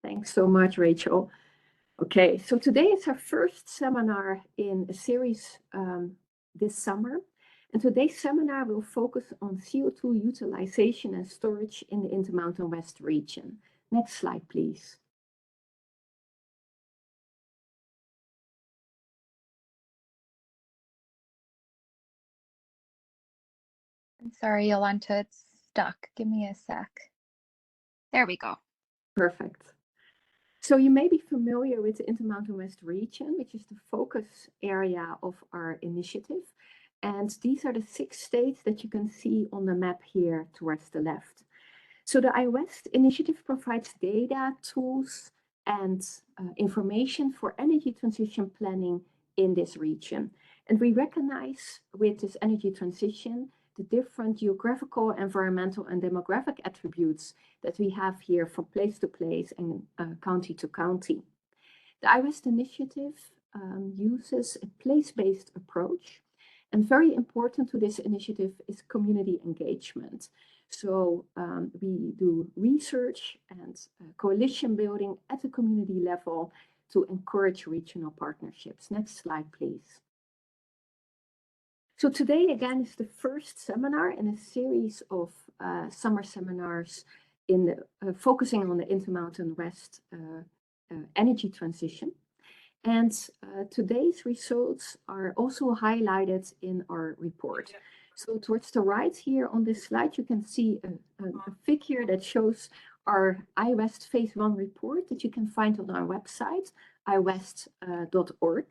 Thanks so much, Rachel. Okay, so today is our first seminar in a series this summer. And today's seminar will focus on CO2 utilization and storage in the Intermountain West region. Next slide, please. I'm sorry, Yolanta, it's stuck. Give me a sec. There we go. Perfect. So you may be familiar with the Intermountain West region, which is the focus area of our initiative. And these are the 6 states that you can see on the map here towards the left. So the iWest initiative provides data, tools, and information for energy transition planning in this region. And we recognize with this energy transition the different geographical, environmental, and demographic attributes that we have here from place to place and county to county. The iWest initiative uses a place-based approach, and very important to this initiative is community engagement. So we do research and coalition building at the community level to encourage regional partnerships. Next slide, please. So today, again, is the first seminar in a series of summer seminars in the, focusing on the Intermountain West energy transition. And today's results are also highlighted in our report. So towards the right here on this slide, you can see a figure that shows our iWest Phase 1 report that you can find on our website, iwest.org.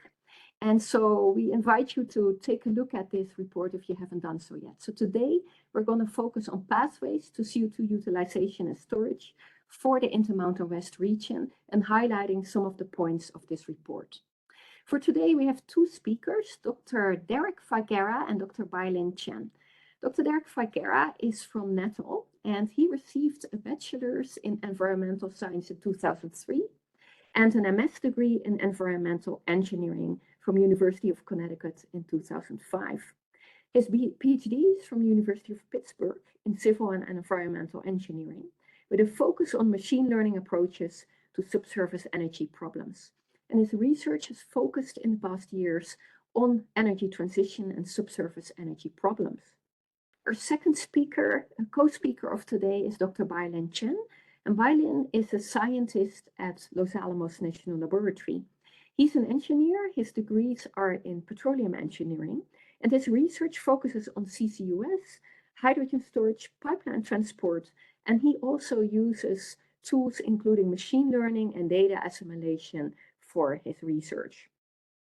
And so we invite you to take a look at this report if you haven't done so yet. So today we're going to focus on pathways to CO2 utilization and storage for the Intermountain West region and highlighting some of the points of this report. For today, we have 2 speakers, Dr. Derek Vikara and Dr. Bailian Chen. Dr. Derek Vikara is from Nettle, and he received a bachelor's in environmental science in 2003 and an MS degree in environmental engineering from University of Connecticut in 2005. His PhD is from the University of Pittsburgh in civil and environmental engineering, with a focus on machine learning approaches to subsurface energy problems. And his research has focused in the past years on energy transition and subsurface energy problems. Our second speaker, co-speaker of today, is Dr. Bailian Chen. And Bailian is a scientist at Los Alamos National Laboratory. He's an engineer. His degrees are in petroleum engineering, and his research focuses on CCUS, hydrogen storage, pipeline transport, and he also uses tools including machine learning and data assimilation for his research.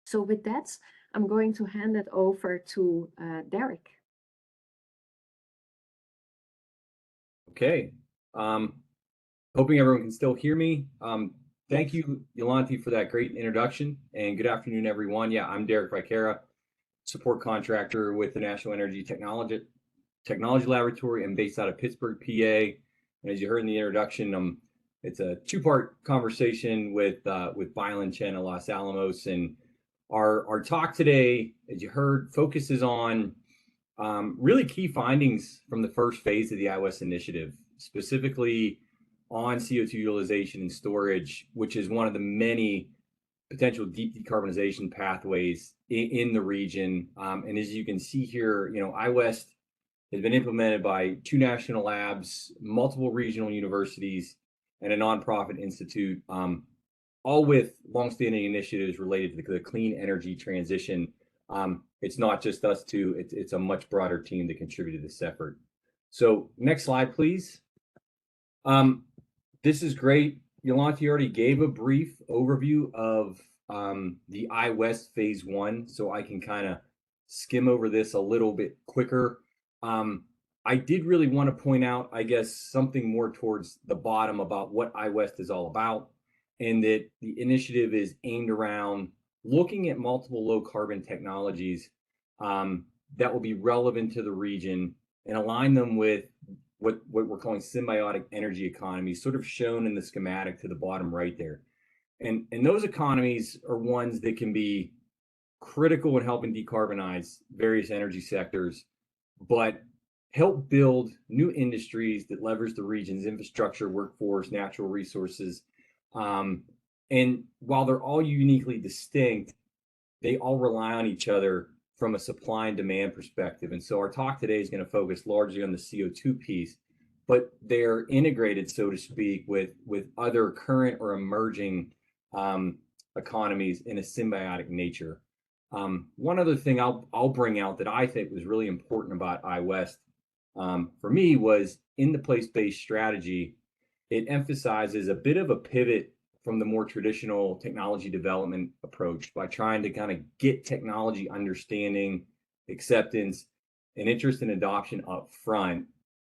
So with that, I'm going to hand it over to Derek. Okay. Hoping everyone can still hear me. Thank you, Yolanta, for that great introduction, and good afternoon, everyone. Yeah, I'm Derek Vikara, support contractor with the National Energy Technology Laboratory. I'm based out of Pittsburgh, PA. And as you heard in the introduction, it's a 2-part conversation with Bailian Chen at Los Alamos. And our talk today, as you heard, focuses on really key findings from the first phase of the iWest initiative, specifically on CO2 utilization and storage, which is one of the many potential deep decarbonization pathways in the region. And as you can see here, iWest has been implemented by 2 national labs, multiple regional universities, and a nonprofit institute, all with longstanding initiatives related to the clean energy transition. It's not just us 2, it's a much broader team that contributed to this effort. So next slide, please. This is great. Yolanta already gave a brief overview of the iWest Phase 1, so I can kind of skim over this a little bit quicker. I did really want to point out, I guess, something more towards the bottom about what iWest is all about, and that the initiative is aimed around looking at multiple low carbon technologies that will be relevant to the region and align them with what we're calling symbiotic energy economies, sort of shown in the schematic to the bottom right there. And those economies are ones that can be critical in helping decarbonize various energy sectors, but help build new industries that leverage the region's infrastructure, workforce, natural resources, And while they're all uniquely distinct, they all rely on each other from a supply and demand perspective. And so our talk today is going to focus largely on the CO2 piece, but they're integrated, so to speak, with other current or emerging economies in a symbiotic nature. One other thing I'll bring out that I think was really important about iWest for me was in the place-based strategy, it emphasizes a bit of a pivot from the more traditional technology development approach by trying to kind of get technology understanding, acceptance, and interest in adoption up front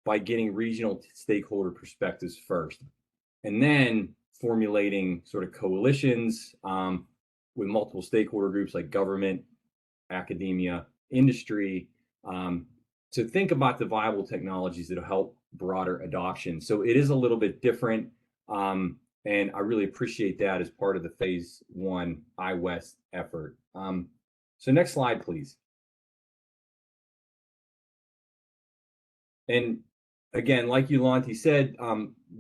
by getting regional stakeholder perspectives first, and then formulating sort of coalitions with multiple stakeholder groups like government, academia, industry, to think about the viable technologies that will help broader adoption. So it is a little bit different. And I really appreciate that as part of the phase 1 iWest effort. So next slide, please. And again, like Yolandi said,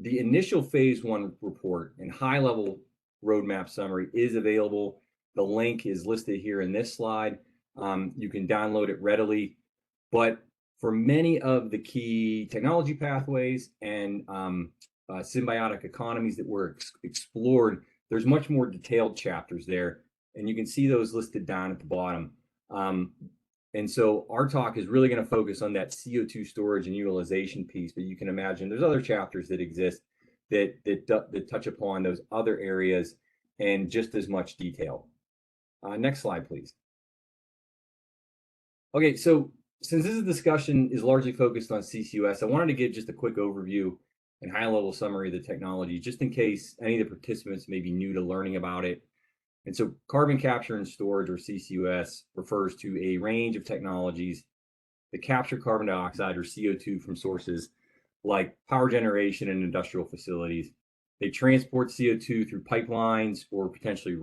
the initial phase 1 report and high-level roadmap summary is available. The link is listed here in this slide. You can download it readily. But for many of the key technology pathways and symbiotic economies that were explored, there's much more detailed chapters there, and you can see those listed down at the bottom. And so our talk is really going to focus on that CO2 storage and utilization piece, but you can imagine there's other chapters that exist that touch upon those other areas in just as much detail. Next slide, please. Okay, so since this discussion is largely focused on CCUS, I wanted to give just a quick overview and high-level summary of the technology, just in case any of the participants may be new to learning about it. And so carbon capture and storage, or CCUS, refers to a range of technologies that capture carbon dioxide or CO2 from sources like power generation and industrial facilities. They transport CO2 through pipelines or potentially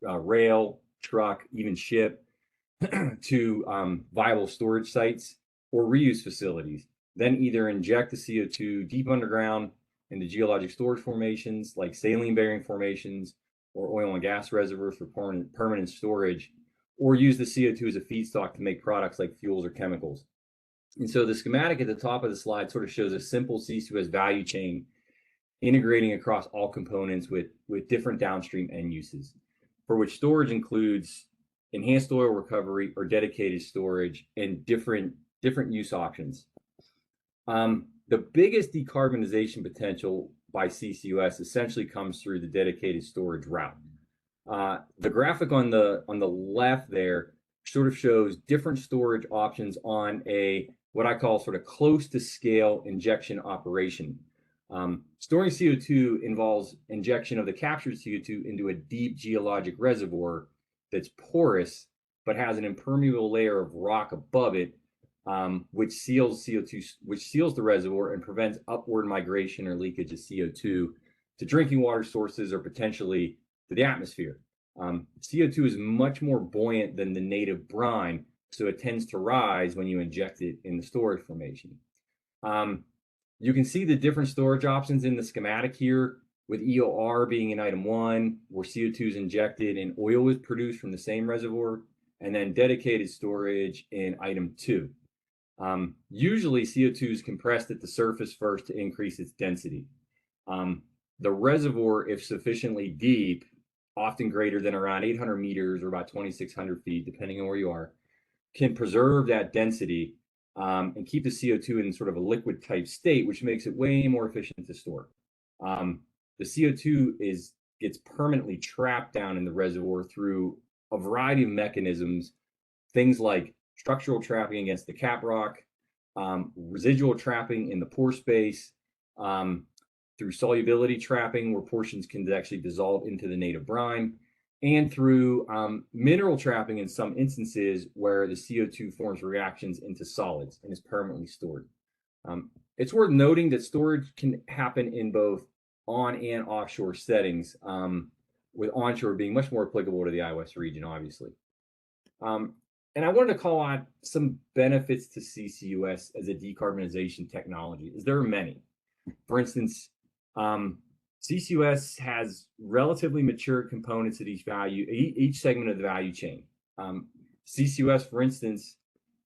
rail, truck, even ship to viable storage sites or reuse facilities, then either inject the CO2 deep underground into geologic storage formations like saline-bearing formations or oil and gas reservoirs for permanent storage, or use the CO2 as a feedstock to make products like fuels or chemicals. And so the schematic at the top of the slide sort of shows a simple CCUS value chain integrating across all components with different downstream end uses, for which storage includes enhanced oil recovery or dedicated storage and different use options. The biggest decarbonization potential by CCUS essentially comes through the dedicated storage route. The graphic on the left there sort of shows different storage options on a what I call sort of close to scale injection operation. Storing CO2 involves injection of the captured CO2 into a deep geologic reservoir that's porous but has an impermeable layer of rock above it, which seals CO2, which seals the reservoir and prevents upward migration or leakage of CO2 to drinking water sources or potentially to the atmosphere. CO2 is much more buoyant than the native brine, so it tends to rise when you inject it in the storage formation. You can see the different storage options in the schematic here, with EOR being in item 1, where CO2 is injected and oil is produced from the same reservoir, and then dedicated storage in item 2. Usually CO2 is compressed at the surface first to increase its density. The reservoir, if sufficiently deep, often greater than around 800 meters or about 2,600 feet, depending on where you are, can preserve that density and keep the CO2 in sort of a liquid type state, which makes it way more efficient to store. The CO2 gets permanently trapped down in the reservoir through a variety of mechanisms, things like structural trapping against the cap rock, residual trapping in the pore space, through solubility trapping where portions can actually dissolve into the native brine, and through mineral trapping in some instances where the CO2 forms reactions into solids and is permanently stored. It's worth noting that storage can happen in both on and offshore settings, with onshore being much more applicable to the iWest region, obviously. And I wanted to call out some benefits to CCUS as a decarbonization technology, as there are many. For instance, CCUS has relatively mature components at each segment of the value chain. CCUS, for instance,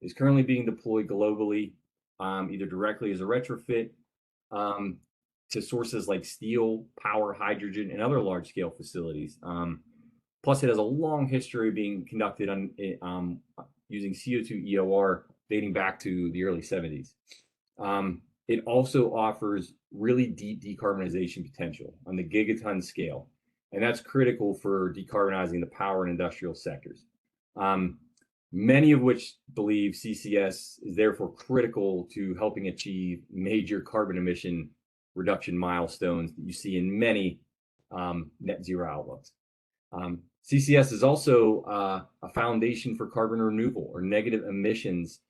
is currently being deployed globally, either directly as a retrofit to sources like steel, power, hydrogen, and other large-scale facilities. Plus, it has a long history of being conducted on using CO2 EOR dating back to the early 70s. It also offers really deep decarbonization potential on the gigaton scale, and that's critical for decarbonizing the power and industrial sectors. Many of which believe CCS is therefore critical to helping achieve major carbon emission reduction milestones that you see in many net zero outlooks. CCS is also a foundation for carbon removal or negative emissions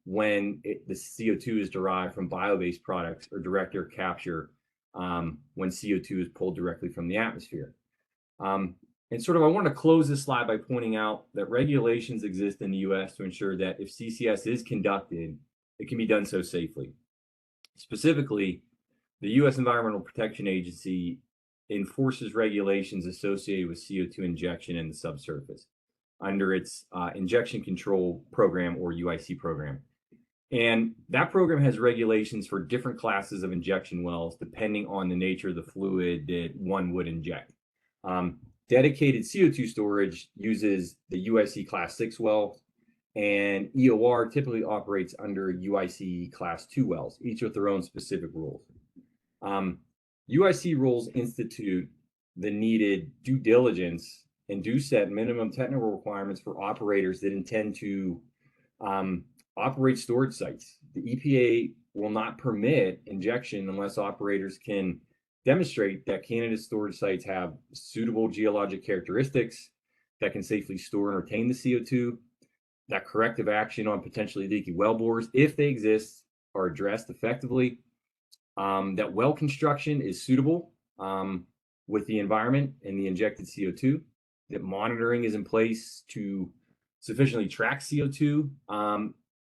when the CO2 is derived from bio-based products or direct air capture when CO2 is pulled directly from the atmosphere. And I want to close this slide by pointing out that regulations exist in the US to ensure that if CCS is conducted, it can be done so safely. Specifically, the US Environmental Protection Agency enforces regulations associated with CO2 injection in the subsurface under its Injection Control Program or UIC program. And that program has regulations for different classes of injection wells depending on the nature of the fluid that one would inject. Dedicated CO2 storage uses the UIC Class 6 well, and EOR typically operates under UIC Class 2 wells, each with their own specific rules. UIC rules institute the needed due diligence and do set minimum technical requirements for operators that intend to operate storage sites. The EPA will not permit injection unless operators can demonstrate that candidate storage sites have suitable geologic characteristics that can safely store and retain the CO2, that corrective action on potentially leaky wellbores, if they exist, are addressed effectively, that well construction is suitable with the environment and the injected CO2, that monitoring is in place to sufficiently track CO2,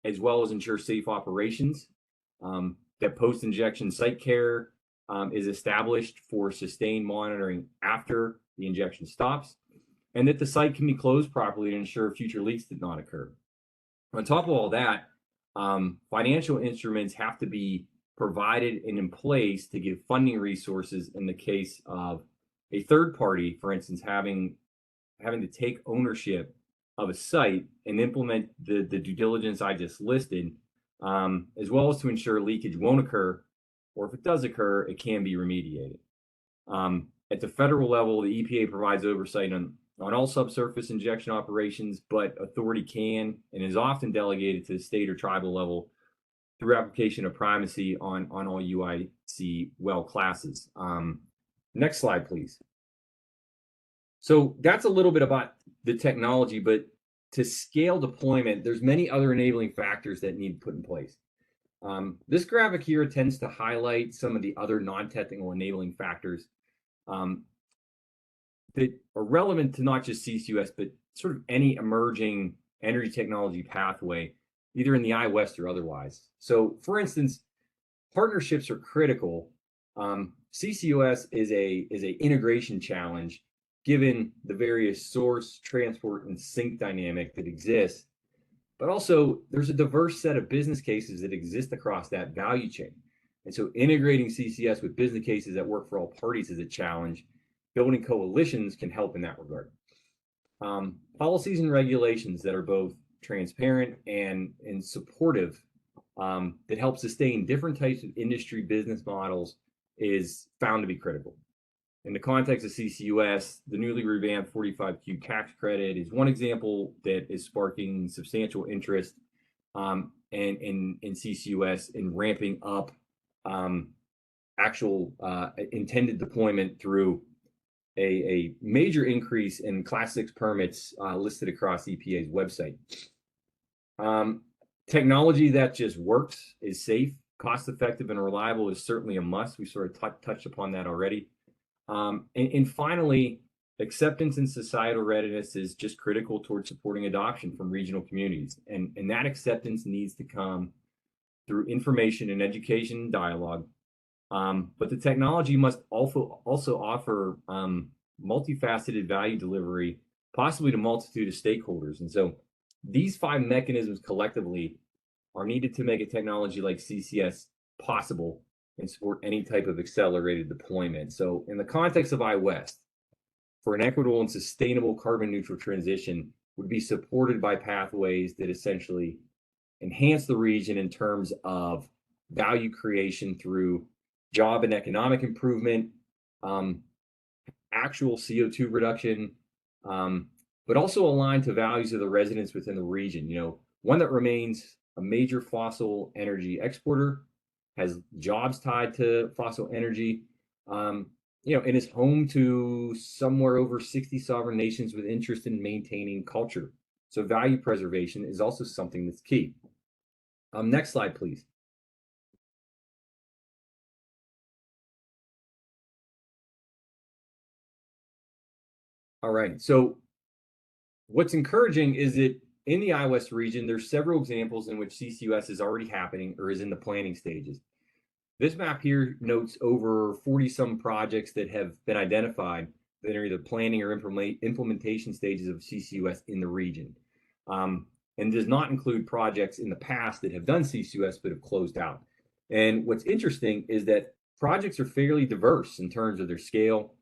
as well as ensure safe operations, that post-injection site care is established for sustained monitoring after the injection stops, and that the site can be closed properly to ensure future leaks did not occur. On top of all that, financial instruments have to be provided and in place to give funding resources in the case of a third party, for instance, having to take ownership of a site and implement the due diligence I just listed, as well as to ensure leakage won't occur, or if it does occur, it can be remediated. At the federal level, the EPA provides oversight on all subsurface injection operations, but authority can and is often delegated to the state or tribal level through application of primacy on all UIC well classes. Next slide, please. So that's a little bit about the technology, but to scale deployment, there's many other enabling factors that need put in place. This graphic here tends to highlight some of the other non-technical enabling factors that are relevant to not just CCUS, but sort of any emerging energy technology pathway, either in the I-West or otherwise. So for instance, partnerships are critical. CCUS is a integration challenge given the various source, transport, and sink dynamic that exists. But also, there's a diverse set of business cases that exist across that value chain. And so integrating CCS with business cases that work for all parties is a challenge. Building coalitions can help in that regard. Policies and regulations that are both transparent and supportive that help sustain different types of industry business models is found to be critical. In the context of CCUS, the newly revamped 45Q tax credit is one example that is sparking substantial interest in CCUS in ramping up actual intended deployment through a major increase in Class 6 permits listed across EPA's website. Technology that just works, is safe, cost-effective, and reliable is certainly a must. We sort of touched upon that already. And finally, acceptance and societal readiness is just critical towards supporting adoption from regional communities. And that acceptance needs to come through information and education and dialogue, But the technology must also offer multifaceted value delivery, possibly to a multitude of stakeholders. And so these 5 mechanisms collectively are needed to make a technology like CCS possible and support any type of accelerated deployment. So in the context of iWest, for an equitable and sustainable carbon neutral transition would be supported by pathways that essentially enhance the region in terms of value creation through job and economic improvement, actual CO2 reduction, but also aligned to values of the residents within the region. You know, one that remains a major fossil energy exporter, has jobs tied to fossil energy, you know, and is home to somewhere over 60 sovereign nations with interest in maintaining culture. So value preservation is also something that's key. Next slide, please. All right, so what's encouraging is that in the iWest region, there's several examples in which CCUS is already happening or is in the planning stages. This map here notes over 40 some projects that have been identified that are either planning or implementation stages of CCUS in the region, and does not include projects in the past that have done CCUS but have closed out. And what's interesting is that projects are fairly diverse in terms of their scale,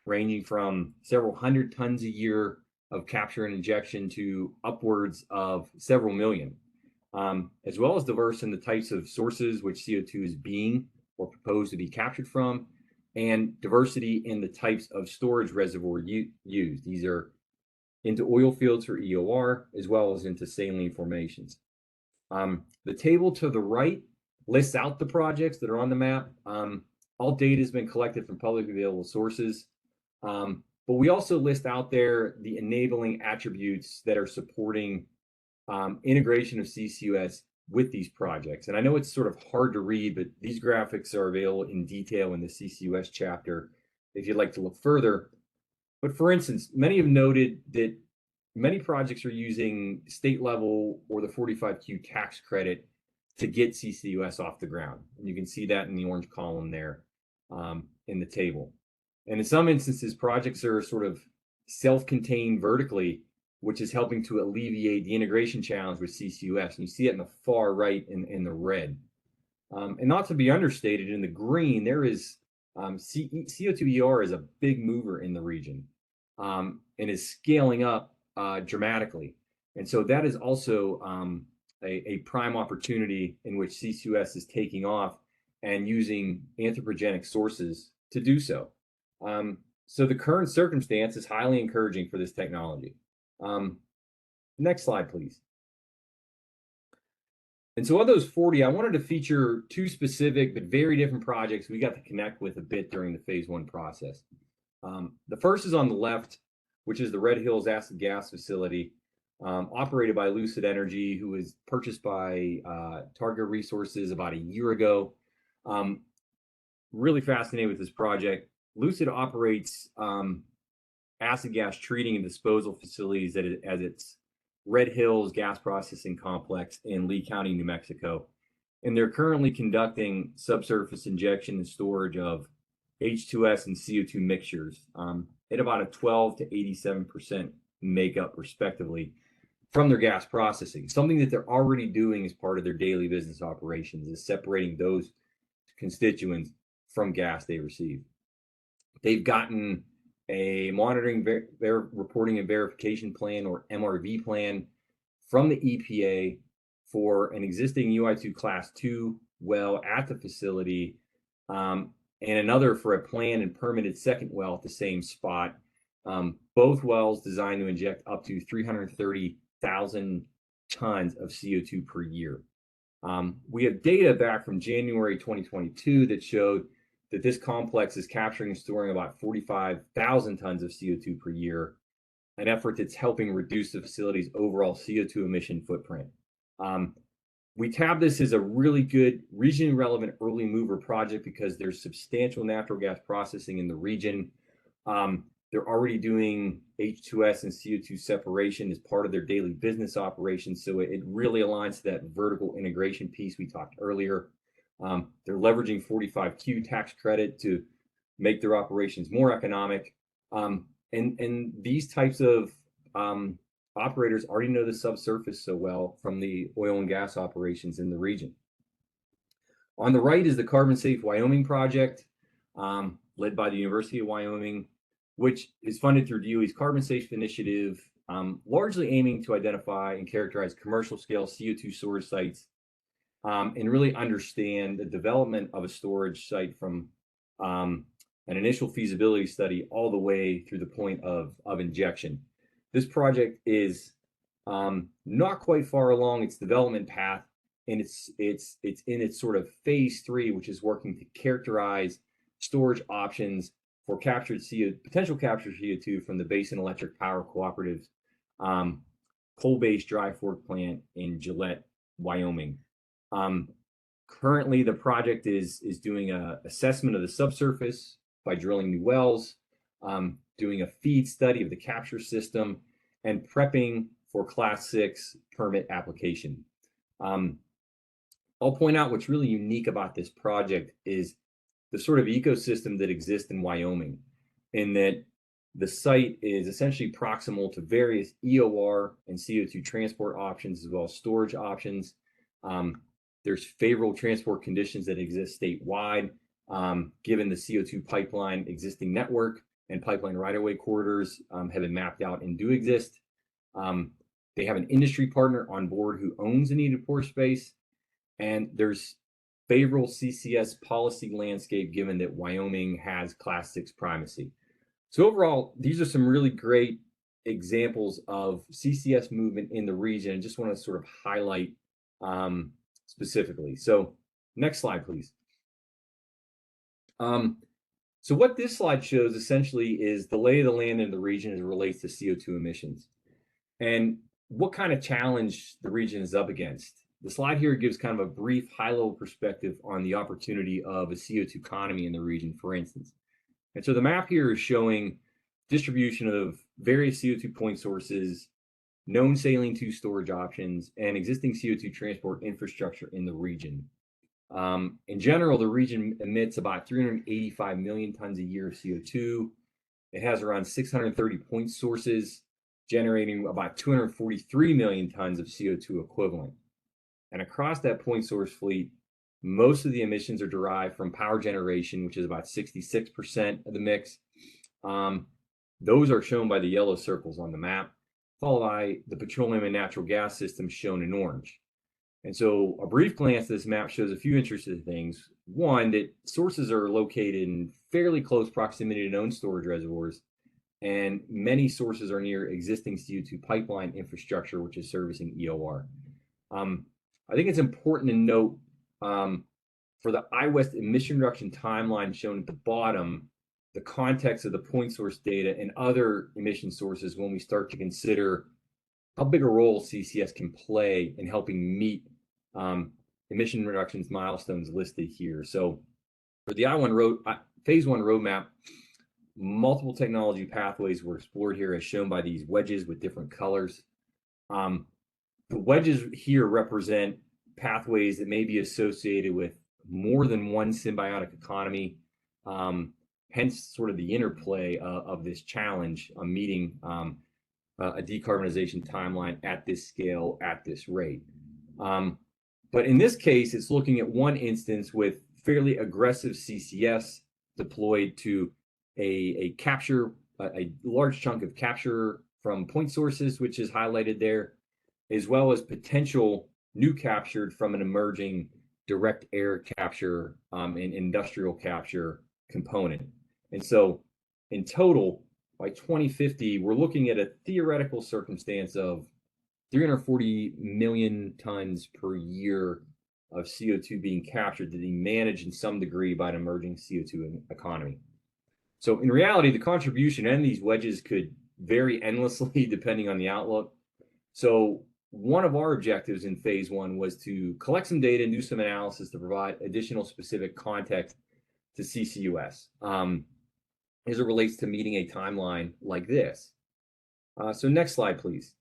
ranging from several hundred tons a year of capture and injection to upwards of several million, as well as diverse in the types of sources which CO2 is being or proposed to be captured from, and diversity in the types of storage reservoir used. These are into oil fields for EOR, as well as into saline formations. The table to the right lists out the projects that are on the map. All data has been collected from publicly available sources. But we also list out there the enabling attributes that are supporting integration of CCUS with these projects. And I know it's sort of hard to read, but these graphics are available in detail in the CCUS chapter if you'd like to look further. But for instance, many have noted that many projects are using state level or the 45Q tax credit to get CCUS off the ground. And you can see that in the orange column there in the table. And in some instances, projects are sort of self-contained vertically, which is helping to alleviate the integration challenge with CCUS. And you see it in the far right in the red. And not to be understated, in the green, there is CO2ER is a big mover in the region and is scaling up dramatically. And so that is also a prime opportunity in which CCUS is taking off and using anthropogenic sources to do so. So the current circumstance is highly encouraging for this technology. Next slide, please. And so of those 40, I wanted to feature 2 specific but very different projects we got to connect with a bit during the phase 1 process. The first is on the left, which is the Red Hills Acid Gas Facility, operated by Lucid Energy, who was purchased by Targa Resources about a year ago. Really fascinated with this project. Lucid operates acid gas treating and disposal facilities at its Red Hills gas processing complex in Lee County, New Mexico. And they're currently conducting subsurface injection and storage of H2S and CO2 mixtures at about a 12 to 87% makeup, respectively, from their gas processing. Something that they're already doing as part of their daily business operations is separating those constituents from gas they receive. They've gotten a monitoring, reporting and verification plan, or MRV plan, from the EPA for an existing UI2 Class 2 well at the facility, and another for a planned and permitted second well at the same spot. Both wells designed to inject up to 330,000 tons of CO2 per year. We have data back from January 2022 that showed that this complex is capturing and storing about 45,000 tons of CO2 per year, an effort that's helping reduce the facility's overall CO2 emission footprint. We tab this as a really good region relevant early mover project because there's substantial natural gas processing in the region. They're already doing H2S and CO2 separation as part of their daily business operations. So it really aligns to that vertical integration piece we talked earlier. They're leveraging 45Q tax credit to make their operations more economic. And these types of operators already know the subsurface so well from the oil and gas operations in the region. On the right is the Carbon Safe Wyoming project, led by the University of Wyoming, which is funded through DOE's Carbon Safe initiative, largely aiming to identify and characterize commercial scale CO2 storage sites, and really understand the development of a storage site from an initial feasibility study all the way through the point of injection. This project is not quite far along its development path, and it's in its sort of phase 3, which is working to characterize storage options for potential captured CO2 from the Basin Electric Power Cooperative's coal-based dry fork plant in Gillette, Wyoming. Currently, the project is doing an assessment of the subsurface by drilling new wells, doing a feed study of the capture system, and prepping for Class 6 permit application. I'll point out what's really unique about this project is the sort of ecosystem that exists in Wyoming, in that the site is essentially proximal to various EOR and CO2 transport options, as well as storage options. There's favorable transport conditions that exist statewide, given the CO2 pipeline existing network and pipeline right-of-way corridors have been mapped out and do exist. They have an industry partner on board who owns the needed pore space, and there's favorable CCS policy landscape given that Wyoming has Class 6 primacy. So overall, these are some really great examples of CCS movement in the region. I just want to sort of highlight specifically. So next slide, please. So what this slide shows essentially is the lay of the land in the region as it relates to CO2 emissions and what kind of challenge the region is up against. The slide here gives kind of a brief high-level perspective on the opportunity of a CO2 economy in the region, for instance. And so the map here is showing distribution of various CO2 point sources, known saline 2 storage options, and existing CO2 transport infrastructure in the region. In general, the region emits about 385 million tons a year of CO2. It has around 630 point sources, generating about 243 million tons of CO2 equivalent. And across that point source fleet, most of the emissions are derived from power generation, which is about 66% of the mix. Those are shown by the yellow circles on the map, followed by the petroleum and natural gas systems shown in orange. And so a brief glance at this map shows a few interesting things. One, that sources are located in fairly close proximity to known storage reservoirs, and many sources are near existing CO2 pipeline infrastructure, which is servicing EOR. I think it's important to note for the iWest emission reduction timeline shown at the bottom, the context of the point source data and other emission sources when we start to consider how big a role CCS can play in helping meet emission reductions milestones listed here. So for the phase 1 roadmap, multiple technology pathways were explored here as shown by these wedges with different colors. The wedges here represent pathways that may be associated with more than one symbiotic economy, hence sort of the interplay of this challenge on meeting a decarbonization timeline at this scale, at this rate. But in this case, it's looking at one instance with fairly aggressive CCS deployed to a large chunk of capture from point sources, which is highlighted there, as well as potential new captured from an emerging direct air capture and industrial capture component. And so in total, by 2050, we're looking at a theoretical circumstance of 340 million tons per year of CO2 being captured to be managed in some degree by an emerging CO2 economy. So in reality, the contribution and these wedges could vary endlessly depending on the outlook. So one of our objectives in phase 1 was to collect some data and do some analysis to provide additional specific context to CCUS as it relates to meeting a timeline like this. So next slide, please.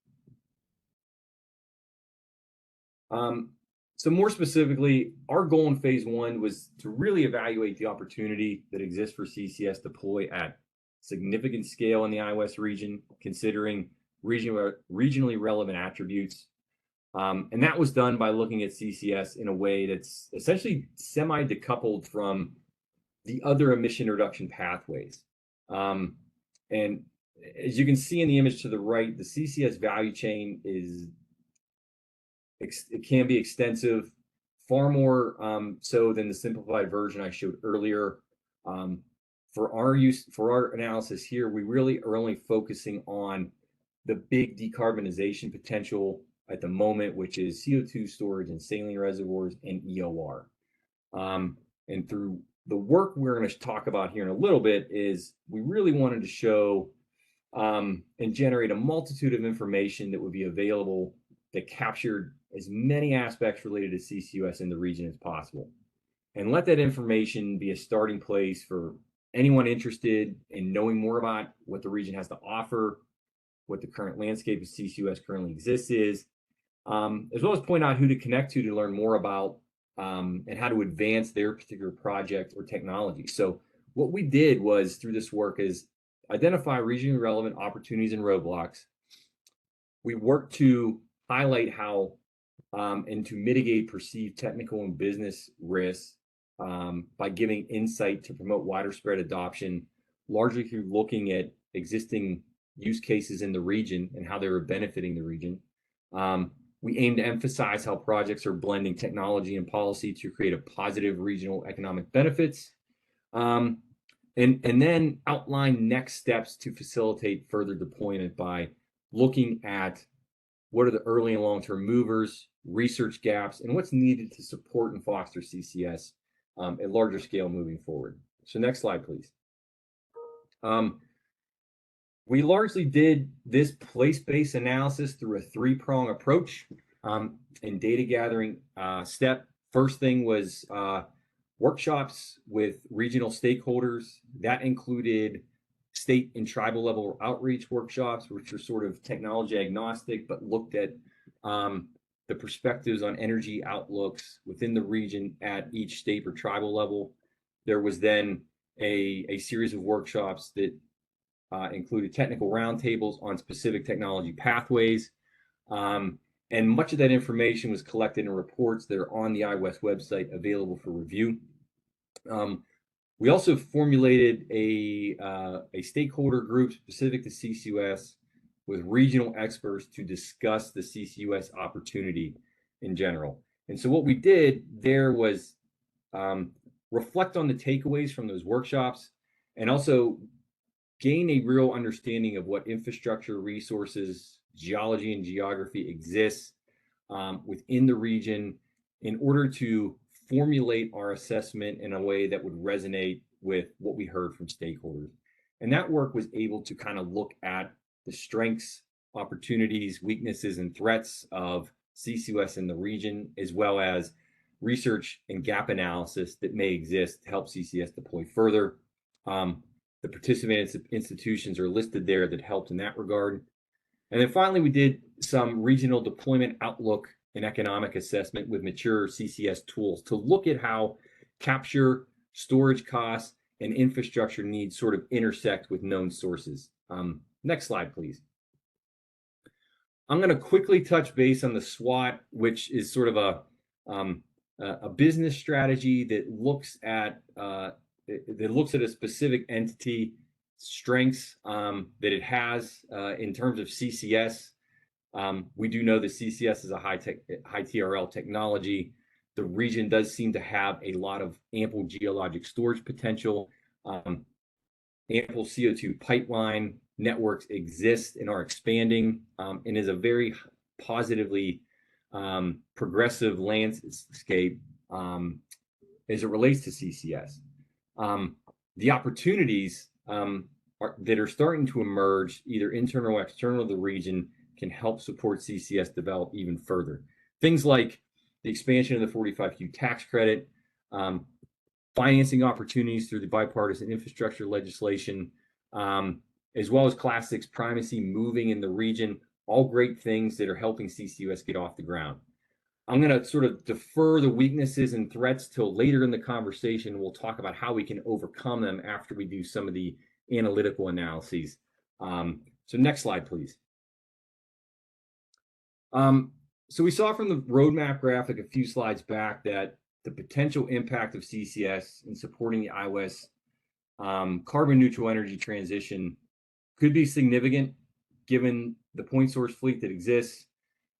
So more specifically, our goal in phase one was to really evaluate the opportunity that exists for CCS deploy at significant scale in the iWest region, considering regionally relevant attributes. And that was done by looking at CCS in a way that's essentially semi-decoupled from the other emission reduction pathways. And as you can see in the image to the right, the CCS value chain it can be extensive, far more so than the simplified version I showed earlier. For our analysis here, we really are only focusing on the big decarbonization potential at the moment, which is CO2 storage and saline reservoirs and EOR. And through the work we're going to talk about here in a little bit is we really wanted to show and generate a multitude of information that would be available that captured as many aspects related to CCUS in the region as possible, and let that information be a starting place for anyone interested in knowing more about what the region has to offer, what the current landscape of CCUS currently exists is, as well as point out who to connect to learn more about and how to advance their particular project or technology. So what we did was, through this work, is identify regionally relevant opportunities and roadblocks. We worked to highlight how and to mitigate perceived technical and business risks by giving insight to promote wider spread adoption, largely through looking at existing use cases in the region and how they were benefiting the region. We aim to emphasize how projects are blending technology and policy to create a positive regional economic benefits, and then outline next steps to facilitate further deployment by looking at what are the early and long-term movers, research gaps, and what's needed to support and foster CCS at larger scale moving forward. So next slide, please. We largely did this place-based analysis through a three-prong approach in data gathering step. First thing was workshops with regional stakeholders. That included state and tribal level outreach workshops, which are sort of technology agnostic, but looked at the perspectives on energy outlooks within the region at each state or tribal level. There was then a series of workshops that included technical roundtables on specific technology pathways. And much of that information was collected in reports that are on the iWest website available for review. We also formulated a stakeholder group specific to CCUS with regional experts to discuss the CCUS opportunity in general. And so what we did there was reflect on the takeaways from those workshops and also gain a real understanding of what infrastructure, resources, geology, and geography exists within the region in order to formulate our assessment in a way that would resonate with what we heard from stakeholders. And that work was able to kind of look at the strengths, opportunities, weaknesses, and threats of CCUS in the region, as well as research and gap analysis that may exist to help CCS deploy further. The participating institutions are listed there that helped in that regard. And then finally, we did some regional deployment outlook and economic assessment with mature CCS tools to look at how capture, storage costs, and infrastructure needs sort of intersect with known sources. Next slide, please. I'm going to quickly touch base on the SWOT, which is sort of a business strategy that looks at a specific entity strengths that it has in terms of CCS. We do know that CCS is a high TRL technology. The region does seem to have a lot of ample geologic storage potential. Ample CO2 pipeline networks exist and are expanding, and is a very positively progressive landscape as it relates to CCS. The opportunities that are starting to emerge, either internal or external to the region, can help support CCS develop even further. Things like the expansion of the 45Q tax credit, financing opportunities through the bipartisan infrastructure legislation, as well as Class 6 primacy moving in the region, all great things that are helping CCUS get off the ground. I'm going to sort of defer the weaknesses and threats till later in the conversation. We'll talk about how we can overcome them after we do some of the analytical analyses. So next slide, please. So we saw from the roadmap graphic a few slides back that the potential impact of CCS in supporting the iWest carbon neutral energy transition could be significant given the point source fleet that exists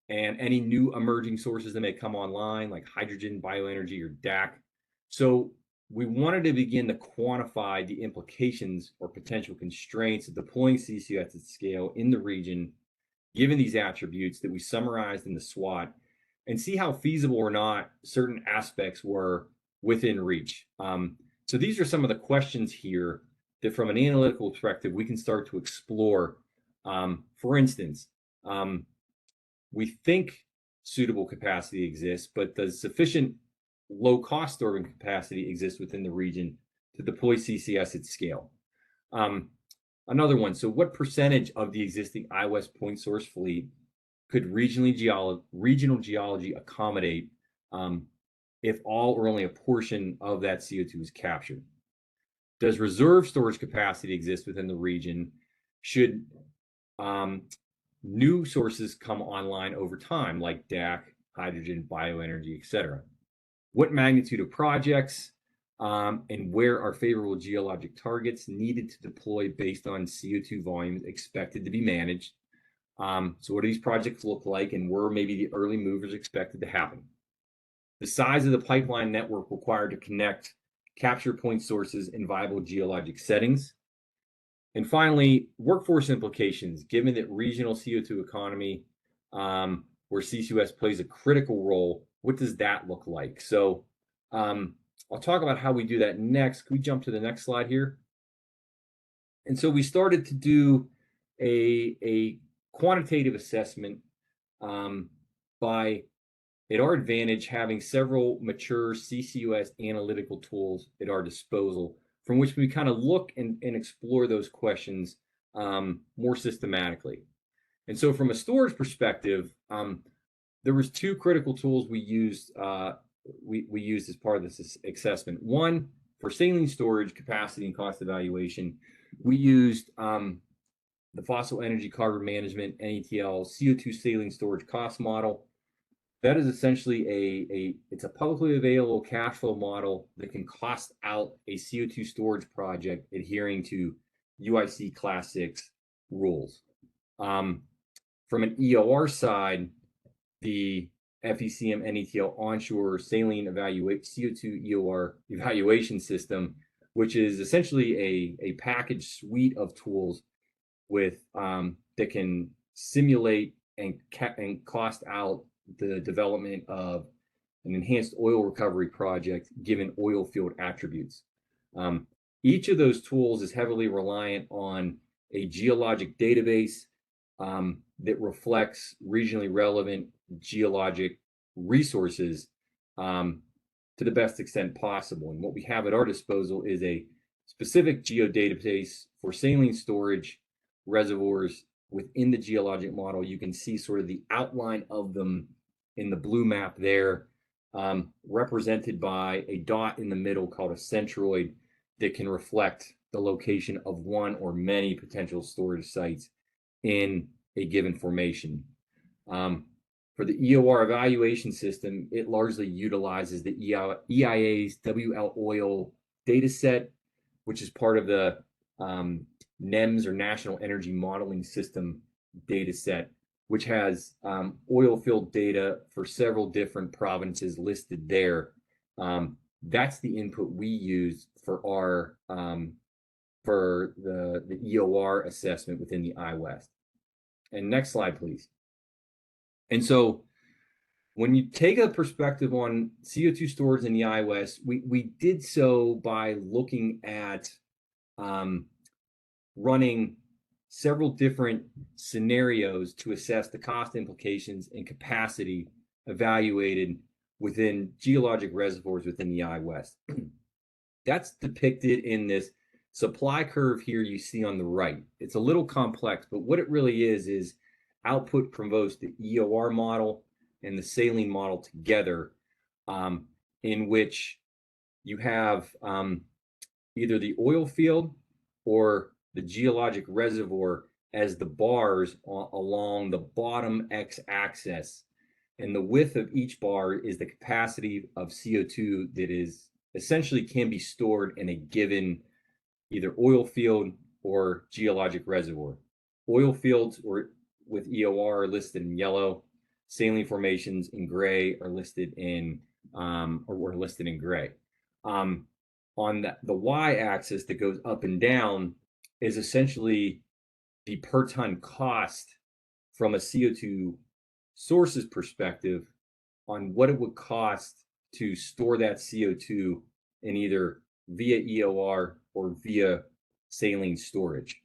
and any new emerging sources that may come online, like hydrogen, bioenergy, or DAC. So we wanted to begin to quantify the implications or potential constraints of deploying CCS at scale in the region, given these attributes that we summarized in the SWOT, and see how feasible or not certain aspects were within reach. So these are some of the questions here that from an analytical perspective, we can start to explore. For instance, we think suitable capacity exists, but does sufficient low-cost storing capacity exist within the region to deploy CCS at scale? Another one, so what percentage of the existing iWest point source fleet could regional geology accommodate if all or only a portion of that CO2 is captured? Does reserve storage capacity exist within the region? Should new sources come online over time, like DAC, hydrogen, bioenergy, et cetera? What magnitude of projects and where are favorable geologic targets needed to deploy based on CO2 volumes expected to be managed? So what do these projects look like, and where maybe the early movers expected to happen? The size of the pipeline network required to connect capture point sources in viable geologic settings. And finally, workforce implications, given that regional CO2 economy, where CCUS plays a critical role, what does that look like? So I'll talk about how we do that next. Can we jump to the next slide here? And so we started to do a quantitative assessment by, at our advantage, having several mature CCUS analytical tools at our disposal, from which we kind of look and explore those questions more systematically. And so from a storage perspective, there was two critical tools we used as part of this assessment. One, for saline storage capacity and cost evaluation, we used the Fossil Energy Carbon Management, NETL, CO2 saline storage cost model. That is essentially it's a publicly available cash flow model that can cost out a CO2 storage project adhering to UIC Class 6 rules. From an EOR side, the FECM NETL onshore saline CO2 EOR evaluation system, which is essentially a package suite of tools with that can simulate and cost out the development of an enhanced oil recovery project given oil field attributes. Each of those tools is heavily reliant on a geologic database that reflects regionally relevant geologic resources to the best extent possible. And what we have at our disposal is a specific geodatabase for saline storage reservoirs within the geologic model. You can see sort of the outline of them in the blue map there, represented by a dot in the middle called a centroid that can reflect the location of one or many potential storage sites in a given formation. For the EOR evaluation system, it largely utilizes the EIA's WL oil data set, which is part of the NEMS, or National Energy Modeling System data set, which has oil field data for several different provinces listed there. That's the input we use for our for the EOR assessment within the iWest. And next slide, please. And so when you take a perspective on CO2 storage in the iWest, we did so by looking at running several different scenarios to assess the cost implications and capacity evaluated within geologic reservoirs within the iWest. That's depicted in this supply curve here you see on the right. It's a little complex, but what it really is output from both the EOR model and the saline model together, in which you have either the oil field or the geologic reservoir as the bars along the bottom x-axis. And the width of each bar is the capacity of CO2 that is essentially can be stored in a given either oil field or geologic reservoir. Oil fields or with EOR are listed in yellow. Saline formations in gray are listed in or were listed in gray. On the y-axis that goes up and down is essentially the per ton cost from a CO2 sources perspective on what it would cost to store that CO2 in either via EOR or via saline storage.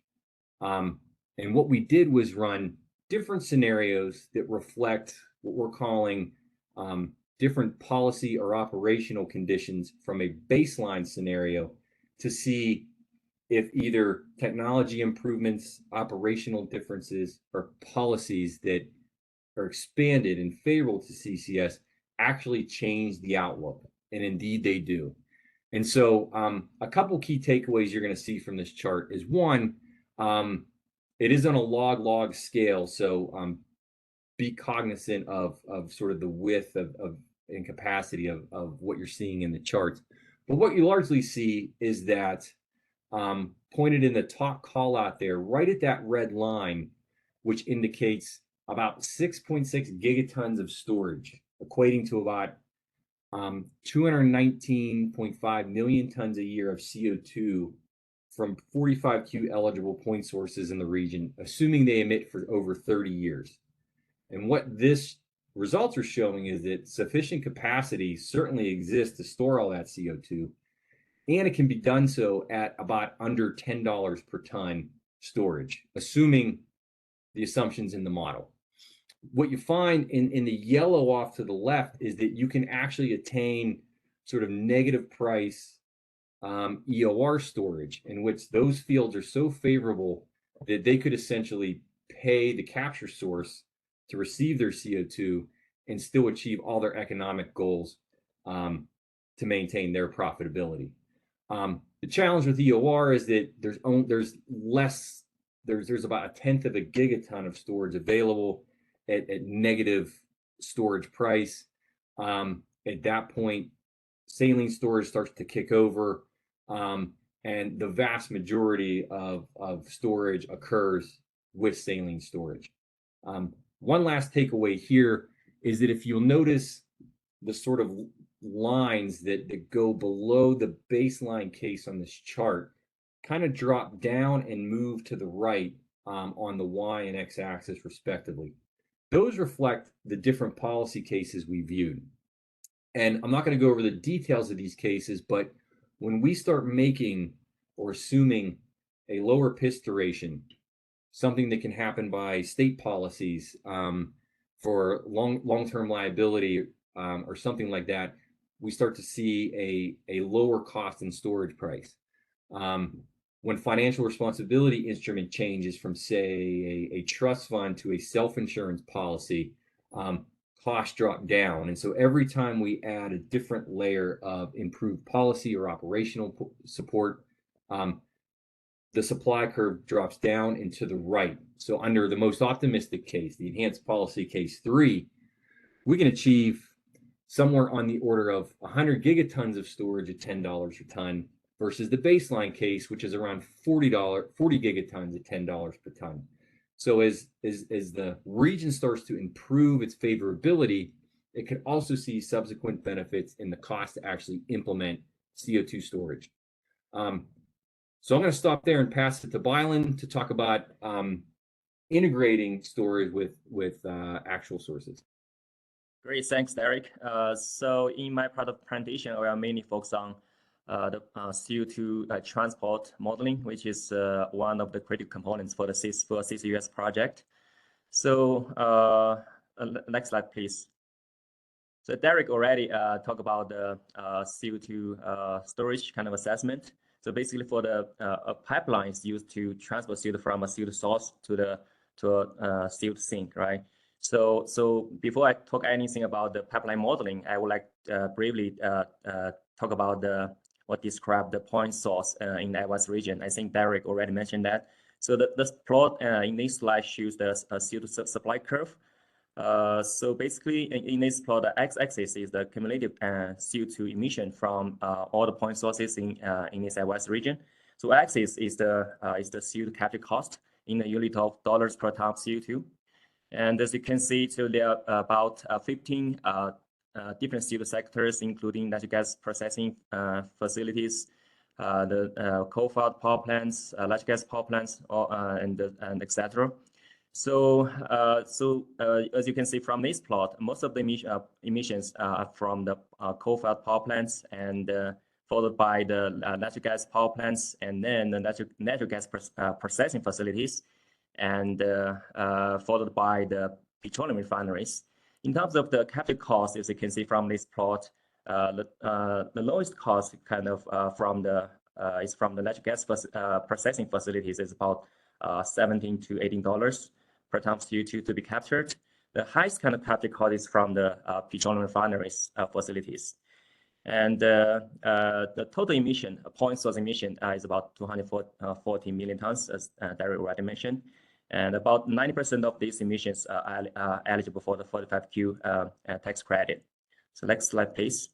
And what we did was run different scenarios that reflect what we're calling different policy or operational conditions from a baseline scenario to see if either technology improvements, operational differences, or policies that are expanded and favorable to CCS actually change the outlook. And indeed they do. And so a couple key takeaways you're going to see from this chart is one, it is on a log scale. So be cognizant of sort of the width of and capacity of what you're seeing in the charts. But what you largely see is that pointed in the top call out there, right at that red line, which indicates about 6.6 gigatons of storage, equating to about 219.5 million tons a year of CO2 from 45Q eligible point sources in the region, assuming they emit for over 30 years. And what this results are showing is that sufficient capacity certainly exists to store all that CO2, and it can be done so at about under $10 per ton storage, assuming the assumptions in the model. What you find in the yellow off to the left is that you can actually attain sort of negative price EOR storage, in which those fields are so favorable that they could essentially pay the capture source to receive their CO2 and still achieve all their economic goals to maintain their profitability. The challenge with EOR is that there's about a tenth of a gigaton of storage available at negative storage price. At that point, saline storage starts to kick over, and the vast majority of storage occurs with saline storage. One last takeaway here is that if you'll notice the sort of lines that go below the baseline case on this chart kind of drop down and move to the right on the Y and X axis respectively. Those reflect the different policy cases we viewed. And I'm not going to go over the details of these cases, but when we start making or assuming a lower PIS duration, something that can happen by state policies for long-term liability or something like that, we start to see a lower cost and storage price. When financial responsibility instrument changes from, say, a trust fund to a self-insurance policy, costs drop down. And so every time we add a different layer of improved policy or operational support, the supply curve drops down and to the right. So under the most optimistic case, the enhanced policy case 3, we can achieve somewhere on the order of 100 gigatons of storage at $10 a ton versus the baseline case, which is around 40 gigatons at $10 per ton. So as the region starts to improve its favorability, it could also see subsequent benefits in the cost to actually implement CO2 storage. So I'm going to stop there and pass it to Bailian to talk about integrating storage with actual sources. Great, thanks, Derek. So in my part of the presentation, I will mainly focus on the CO2 transport modeling, which is one of the critical components for the CCUS project. So next slide, please. So Derek already talked about the CO2 storage kind of assessment. So basically, for the pipelines used to transport CO2 from a CO2 source to a CO2 sink, right? So before I talk anything about the pipeline modeling, I would like briefly talk about what describe the point source in the West region. I think Derek already mentioned that. So the plot in this slide shows the CO2 supply curve. So basically, in this plot, the x-axis is the cumulative CO2 emission from all the point sources in this West region. So axis is the CO2 capture cost in the unit of dollars per ton of CO2. And as you can see, so there are about 15 different CO2 sectors, including natural gas processing facilities, the coal-fired power plants, natural gas power plants, and etc. So, as you can see from this plot, most of the emissions are from the coal-fired power plants, and followed by the natural gas power plants, and then the natural gas processing facilities, and followed by the petroleum refineries. In terms of the capture cost, as you can see from this plot, the lowest cost kind of is from the natural gas processing facilities. Is about $17 to $18 per ton of CO2 to be captured. The highest kind of capture cost is from the petroleum refineries facilities. And the total emission, point source emission, is about 240 million tons, as Derek already mentioned. And about 90% of these emissions are eligible for the 45Q tax credit. So next slide, please.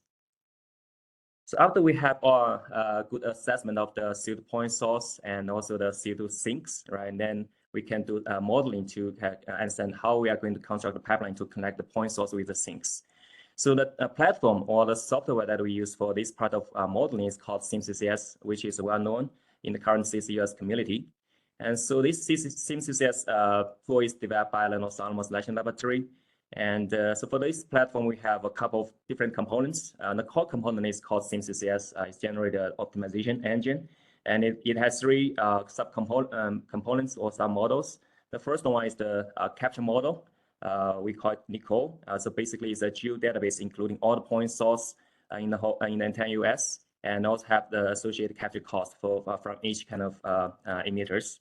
So after we have our good assessment of the CO2 point source and also the CO2 sinks, right, and then we can do modeling to understand how we are going to construct the pipeline to connect the point source with the sinks. So the platform or the software that we use for this part of modeling is called SimCCS, which is well known in the current CCUS community. And so this SimCCS tool is developed by Los Alamos National Laboratory. And so for this platform, we have a couple of different components. The core component is called SimCCS. It's generated optimization engine. And it has three components or sub-models. The first one is the capture model. We call it Nicole. So basically, it's a geodatabase including all the point source in the entire US, and also have the associated capture cost from each kind of emitters.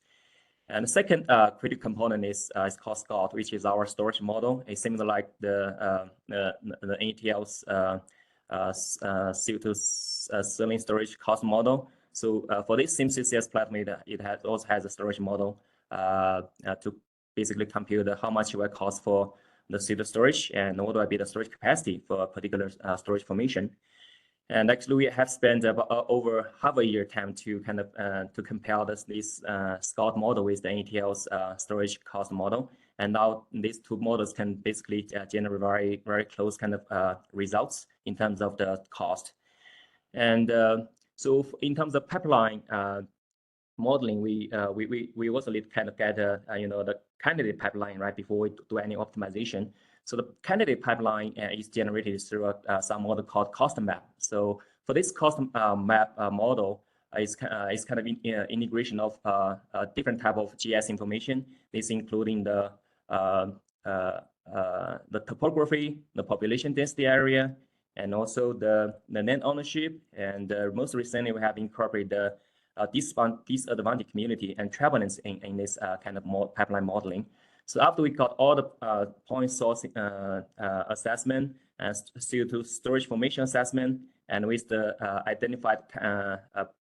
And the second critical component is called Scott, which is our storage model. It's similar like the ATL's CO2 saline storage cost model. So for this SimCCS platform, it also has a storage model to basically compute how much it will cost for the CO2 storage and what will be the storage capacity for a particular storage formation. And actually, we have spent over half a year time to kind of to compare this Scott model with the ATL's storage cost model. And now these two models can basically generate very, very close kind of results in terms of the cost. And so in terms of pipeline modeling, we also need to kind of get the candidate pipeline right before we do any optimization. So the candidate pipeline is generated through some model called cost map. So for this cost map model, it's kind of integration of different type of GIS information. This including the topography, the population density area, and also the land ownership. And most recently, we have incorporated the disadvantaged community and travelers in this kind of pipeline modeling. So after we got all the point source assessment and CO2 storage formation assessment, and with the identified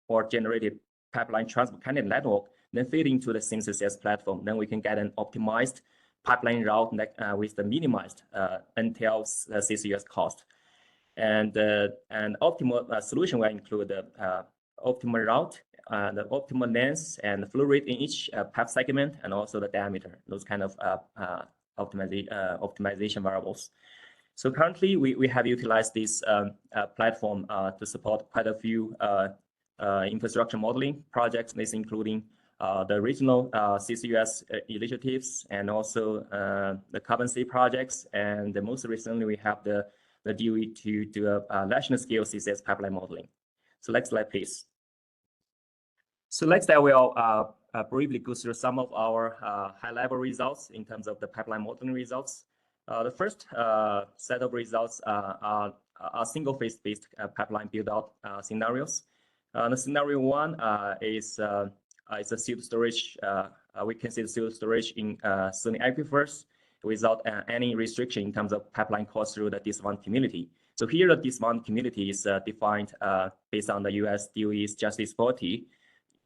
or generated pipeline transport candidate network, then feed into the SimCCS platform, then we can get an optimized pipeline route with the minimized until CCUS cost. And optimal solution will include the optimal route, the optimal length and flow rate in each pipe segment, and also the diameter, those kind of optimization variables. So currently, we have utilized this platform to support quite a few infrastructure modeling projects, this including the regional CCUS initiatives, and also the carbon sea projects. And most recently, we have the DOE to do a national scale CCS pipeline modeling. So next slide, please. So next, I will briefly go through some of our high-level results in terms of the pipeline modeling results. The first set of results are single-phase based pipeline build-out scenarios. The scenario one is a CO2 storage. We can see the CO2 storage in saline aquifers. without any restriction in terms of pipeline cost through the disadvantaged community. So here the disadvantaged community is defined based on the US DOE's Justice 40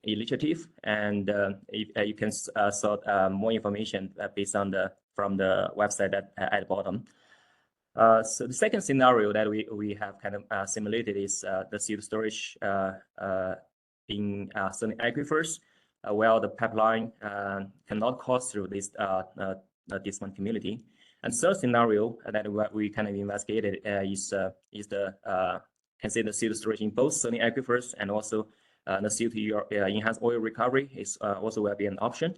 initiative, and you can sort more information based on from the website at the bottom. So the second scenario that we have kind of simulated is the CO2 storage in certain aquifers, where the pipeline cannot cross through this one community. And third scenario that we kind of investigated is the consider CO2 storage in both certain aquifers, and also the CO2 enhanced oil recovery is also will be an option.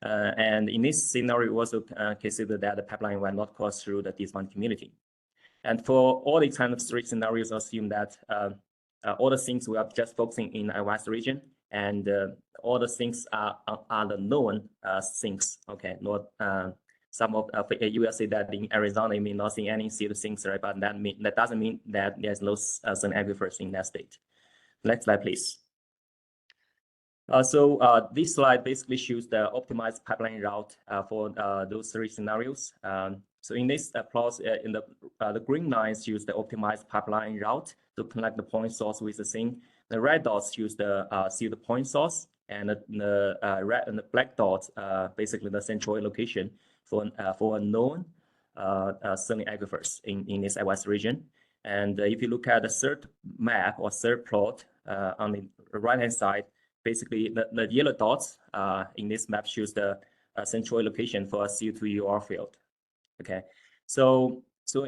And in this scenario, we also consider that the pipeline will not cross through the disadvantaged community. And for all these kind of three scenarios, assume that all the things we are just focusing in the West region, and all the things are the known things. Okay, not some of you will say that in Arizona you may not see any CO2 sinks, right? But that doesn't mean that there's no certain aquifers in that state. Next slide, please. So this slide basically shows the optimized pipeline route for those three scenarios. So in this plot, in the green lines shows the optimized pipeline route to connect the point source with the sink. The red dots shows the CO2 point source, and the red and the black dots basically the central location for a known certain aquifers in this West region. And if you look at the third map or third plot on the right-hand side, basically the yellow dots in this map shows the central location for a CO2 EUR field. Okay, so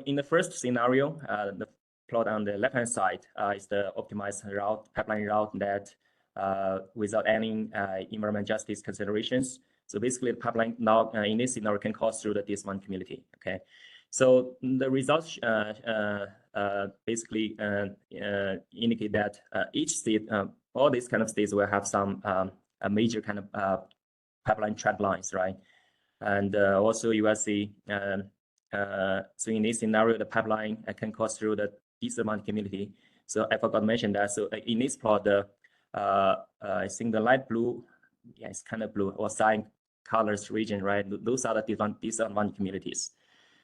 in the first scenario, the plot on the left-hand side is the optimized route, pipeline route that without any environmental justice considerations. So basically, the pipeline now in this scenario can cross through the disadvantaged community. Okay, so the results basically indicate that each state, all these kind of states will have some a major kind of pipeline trend lines, right? And also you will see, so in this scenario, the pipeline can cross through the disadvantaged community. So I forgot to mention that. So in this plot, I think the light blue, yeah, it's kind of blue, or cyan colors region, right? Those are the disadvantaged communities.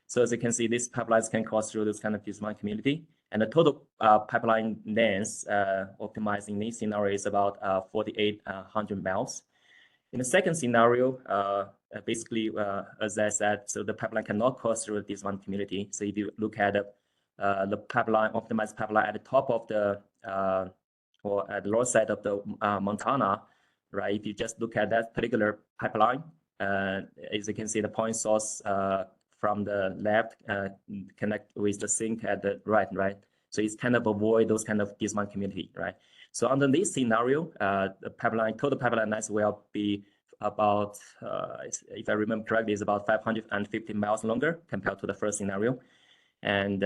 So as you can see, these pipelines can cross through this kind of disadvantaged community. And the total pipeline length optimized in this scenario is about 4,800 miles. In the second scenario, basically, as I said, so the pipeline cannot cross through this one community. So if you look at the pipeline, optimized pipeline at the top of the, or at the lower side of the Montana, right? If you just look at that particular pipeline, as you can see, the point source from the left connect with the sink at the right? So it's kind of avoid those kind of disadvantaged community, right? So under this scenario, the pipeline, total pipeline length will be about, if I remember correctly, is about 550 miles longer compared to the first scenario. And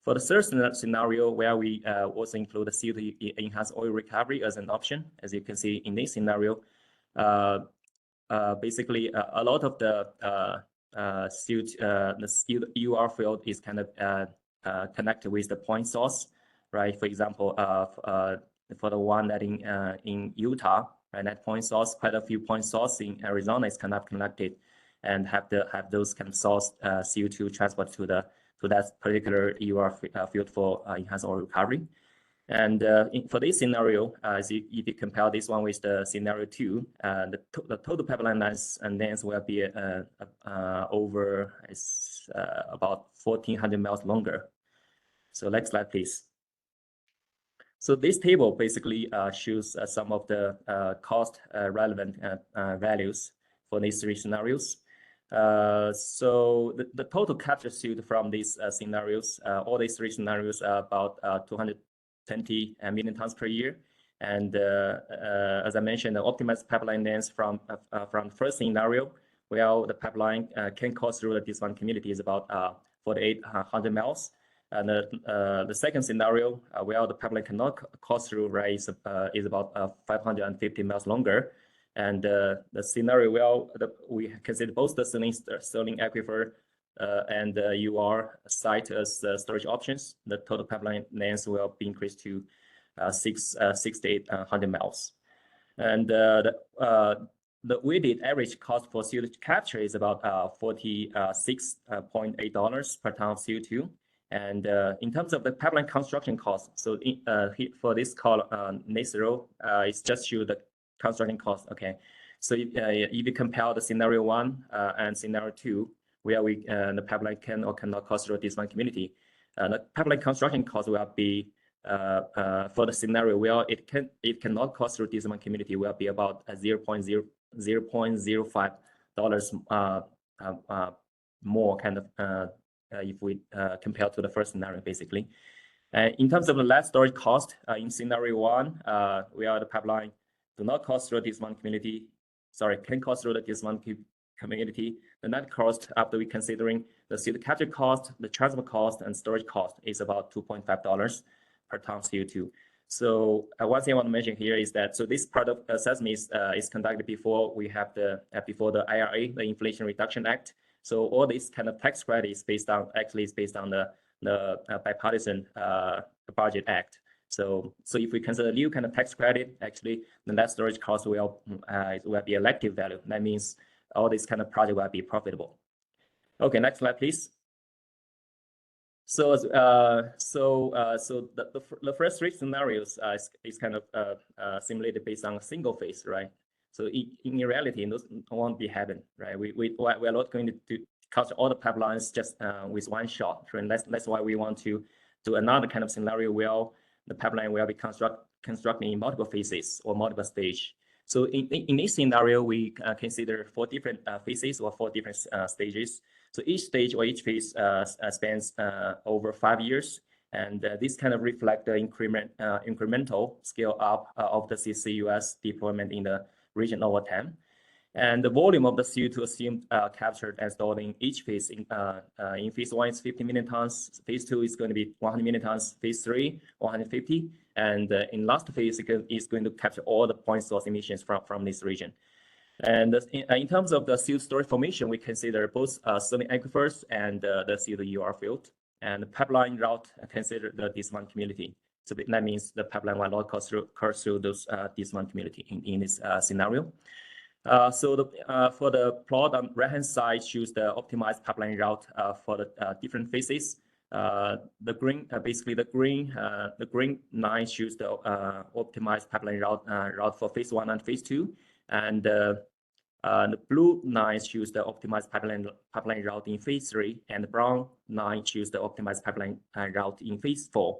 for the third scenario, where we also include the CO2 enhanced oil recovery as an option, as you can see in this scenario, basically a lot of the CO2 EUR field is kind of connected with the point source, right? For example, for the one that in Utah, right, that point source, quite a few point source in Arizona is kind of connected, and have those kind of source CO2 transport to that particular EUR field for enhanced oil recovery. And for this scenario, if you compare this one with the scenario 2, the total pipeline length will be over about 1,400 miles longer. So next slide, please. So this table basically shows some of the cost relevant values for these three scenarios. So the total capture suit from these scenarios, all these three scenarios are about 220 million tons per year. And as I mentioned, the optimized pipeline length from the first scenario, where the pipeline can cross through the disadvantaged community, is about 4,800 miles. And the second scenario, where the pipeline cannot cross through, right, is about 550 miles longer. And the scenario where we consider both the Sterling aquifer and UR site as storage options, the total pipeline length will be increased to 600 to 800 miles. And the weighted average cost for CO2 capture is about $46.8 per ton of CO2. And in terms of the pipeline construction cost, so for this column, net zero, it's just show the construction cost. Okay, so if you compare the scenario 1 and scenario 2, where the pipeline can or cannot cross through this one community, the pipeline construction cost will be for the scenario where it cannot cross through this one community will be about $0.05 more kind of if we compare to the first scenario, basically. In terms of the net storage cost, in scenario 1, where the pipeline do not cross through this one community, can cross through this one community, the net cost after we considering the CO2 capture cost, the transport cost, and storage cost is about $2.5 per ton CO2. So one thing I want to mention here is that this part of assessment is conducted before we have the IRA, the Inflation Reduction Act. So all these kind of tax credits based on the bipartisan budget act. So if we consider new kind of tax credit, actually the net storage cost will be elective value. That means all these kind of project will be profitable. Okay, next slide, please. So the first 3 scenarios is kind of simulated based on a single phase, right? So in reality, those won't be happen, right? We're not going to capture all the pipelines just with one shot, right? And that's why we want to do another kind of scenario where the pipeline will be constructed in multiple phases or multiple stage. So in this scenario, we consider 4 different phases or 4 different stages. So each stage or each phase spans over 5 years, and this kind of reflect the incremental scale up of the CCUS deployment in the region over time. And the volume of the CO2 assumed captured and stored in each phase in phase 1 is 50 million tons, phase 2 is going to be 100 million tons, phase 3 150, and in last phase is going to capture all the point source emissions from this region. And in terms of the CO2 storage formation, we consider both saline aquifers and the CO2 EOR field, and the pipeline route consider this one community. So that means the pipeline will not cross through this one community in this scenario. So for the plot on right-hand side shows the optimized pipeline route for the different phases. The green line shows the optimized pipeline route for phase 1 and phase 2, and the blue line shows the optimized pipeline route in phase 3, and the brown line shows the optimized pipeline route in phase 4.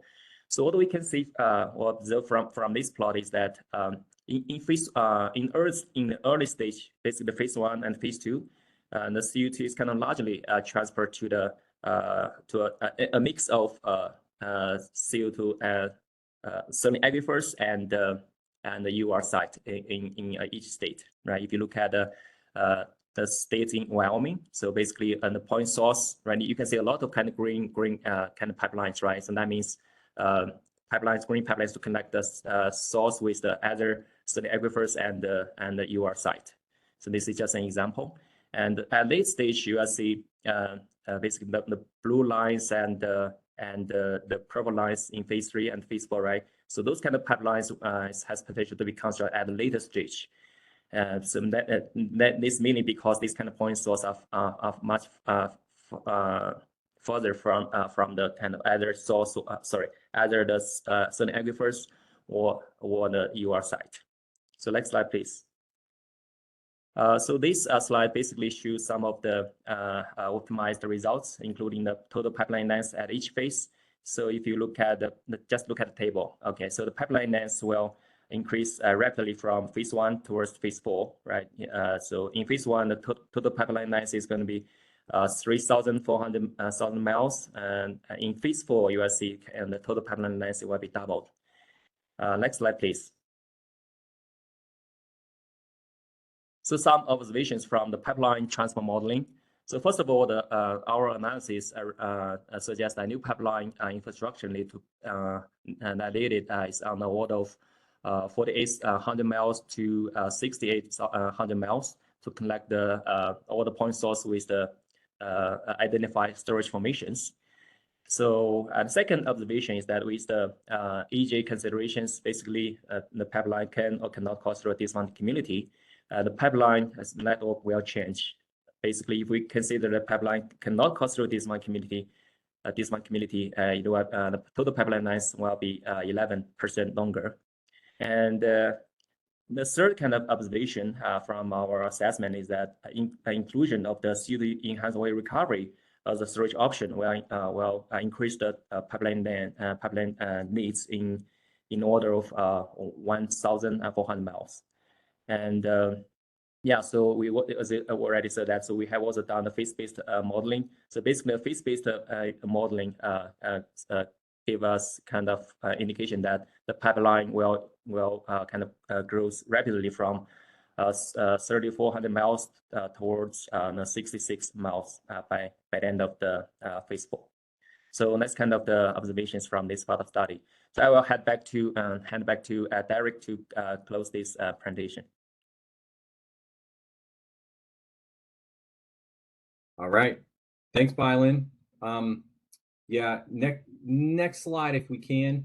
So what we can see or observe from this plot is that in the early stage, basically the phase 1 and phase 2, the CO2 is kind of largely transferred to the a mix of CO2 saline aquifers and the EOR site in each state, right? If you look at the states in Wyoming, so basically on the point source, right, you can see a lot of kind of green kind of pipelines, right? So that means green pipelines to connect the source with the other saline aquifers and the EOR site. So this is just an example. And at late stage, you will see basically the blue lines and the purple lines in phase 3 and phase 4, right? So those kind of pipelines has potential to be constructed at a later stage. So this meaning because these kind of point source are much further from the kind of either source, either the saline aquifers or the EOR site. So next slide, please. So this slide basically shows some of the optimized results, including the total pipeline length at each phase. So if you look at just look at the table, okay, so the pipeline length will increase rapidly from phase 1 towards phase 4, right? So in phase 1, the total pipeline length is going to be 3,400 miles, and in phase 4, you will see, and the total pipeline length will be doubled. Next slide, please. So some observations from the pipeline transport modeling. So first of all, our analysis suggests a new pipeline infrastructure need to needed is on the order of 4,800 miles to 6,800 miles to connect all the point source with the identified storage formations. So the second observation is that with the EJ considerations, basically the pipeline can or cannot cross through this one community. the pipeline as network will change. Basically, if we consider the pipeline cannot cross through this one community, the total pipeline length will be 11% longer. And the third kind of observation from our assessment is that inclusion of the CO2 enhanced oil recovery as a storage option will increase the pipeline needs in order of 1,400 miles. And yeah, so we, as I already said that, so we have also done the phase-based modeling. So basically, a phase-based modeling give us kind of indication that the pipeline will kind of grows rapidly from 3,400 miles towards 66 miles by the end of the phase 4. So that's kind of the observations from this part of study. So I will hand back to Derek to close this presentation. All right, thanks, Bailian. Yeah, next slide if we can.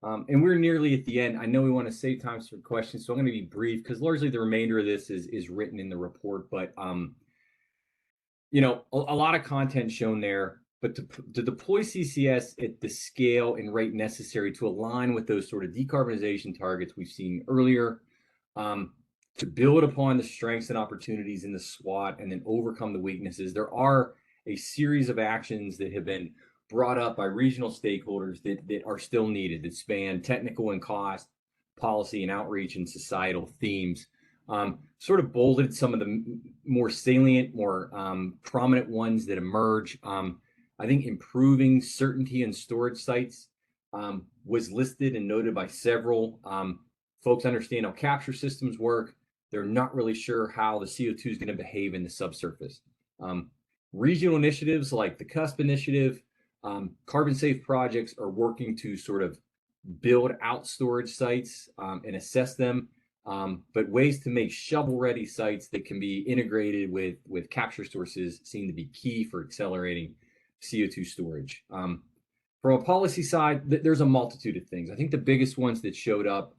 And we're nearly at the end. I know we want to save time for questions, so I'm going to be brief because largely the remainder of this is written in the report. But you know, a lot of content shown there. But to deploy CCS at the scale and rate necessary to align with those sort of decarbonization targets we've seen earlier, to build upon the strengths and opportunities in the SWOT and then overcome the weaknesses, there are a series of actions that have been brought up by regional stakeholders that are still needed, that span technical and cost, policy and outreach, and societal themes. Sort of bolded some of the more salient, more prominent ones that emerge. I think improving certainty in storage sites was listed and noted by several. Folks understand how capture systems work. They're not really sure how the CO2 is going to behave in the subsurface. Regional initiatives like the CUSP initiative, carbon safe projects are working to sort of build out storage sites and assess them, but ways to make shovel-ready sites that can be integrated with capture sources seem to be key for accelerating CO2 storage. From a policy side, there's a multitude of things. I think the biggest ones that showed up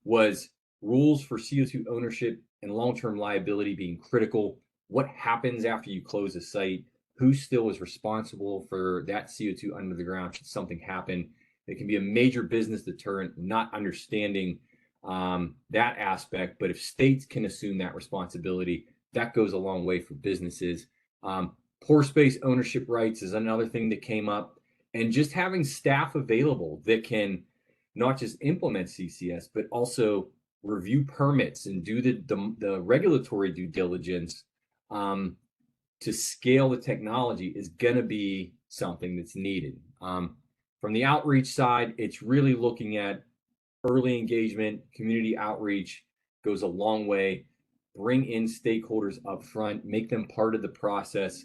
was rules for CO2 ownership and long-term liability being critical. What happens after you close a site? Who still is responsible for that CO2 under the ground should something happen? It can be a major business deterrent, not understanding that aspect. But if states can assume that responsibility, that goes a long way for businesses. Pore space ownership rights is another thing that came up. And just having staff available that can not just implement CCS, but also review permits and do the regulatory due diligence to scale the technology is going to be something that's needed. From the outreach side, it's really looking at early engagement, community outreach goes a long way. Bring in stakeholders up front, make them part of the process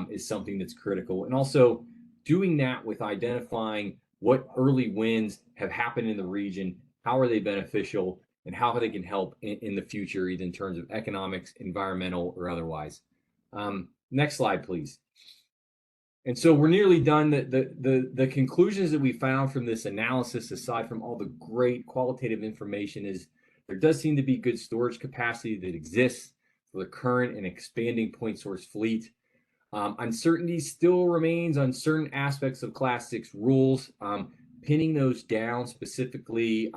is something that's critical. And also doing that with identifying what early wins have happened in the region, how are they beneficial, and how they can help in the future, either in terms of economics, environmental, or otherwise. Next slide, please. And so we're nearly done. The conclusions that we found from this analysis, aside from all the great qualitative information, is there does seem to be good storage capacity that exists for the current and expanding point source fleet. Uncertainty still remains on certain aspects of Class 6 rules, pinning those down specifically.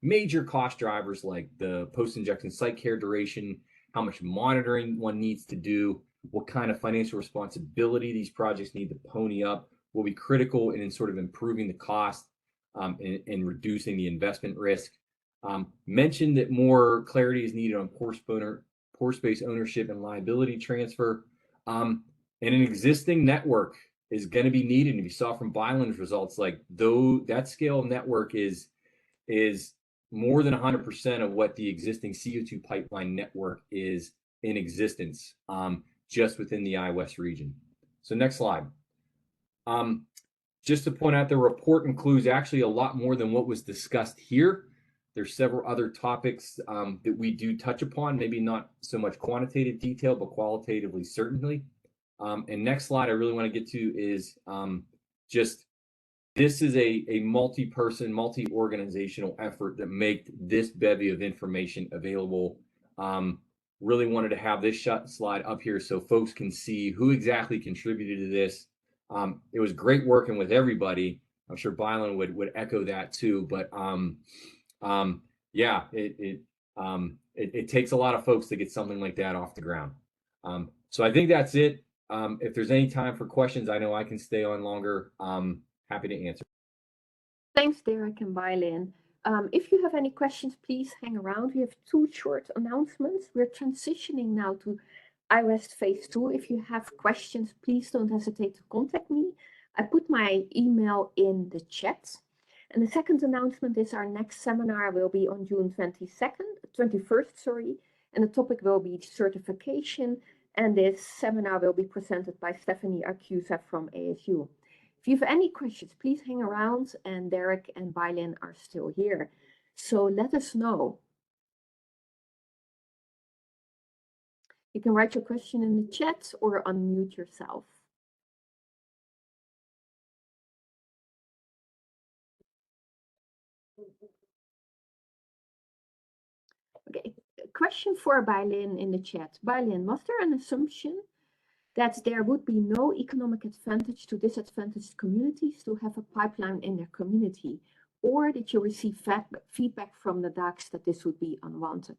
Major cost drivers like the post-injection site care duration, how much monitoring one needs to do, what kind of financial responsibility these projects need to pony up will be critical in sort of improving the cost and reducing the investment risk. Mentioned that more clarity is needed on pore space ownership and liability transfer. And an existing network is going to be needed. And if you saw from Bailian's results, like though that scale of network is more than 100% of what the existing CO2 pipeline network is in existence, just within the I-West region. So next slide. Just to point out, the report includes actually a lot more than what was discussed here. There's several other topics that we do touch upon, maybe not so much quantitative detail, but qualitatively certainly. And next slide I really want to get to is just this is a multi-person, multi-organizational effort that made this bevy of information available Really wanted to have this slide up here so folks can see who exactly contributed to this. It was great working with everybody. I'm sure Bailian would echo that too. But yeah, it takes a lot of folks to get something like that off the ground. So I think that's it. If there's any time for questions, I know I can stay on longer. Happy to answer. Thanks, Derek and Bailian. If you have any questions, please hang around. We have 2 short announcements. We're transitioning now to iWest Phase 2. If you have questions, please don't hesitate to contact me. I put my email in the chat. And the second announcement is our next seminar will be on June 21st, and the topic will be certification. And this seminar will be presented by Stephanie Arcusa from ASU. If you have any questions, please hang around, and Derek and Bailian are still here. So let us know. You can write your question in the chat or unmute yourself. Okay, question for Bailian in the chat. Bailian, was there an assumption that there would be no economic advantage to disadvantaged communities to have a pipeline in their community? Or did you receive feedback from the DACs that this would be unwanted?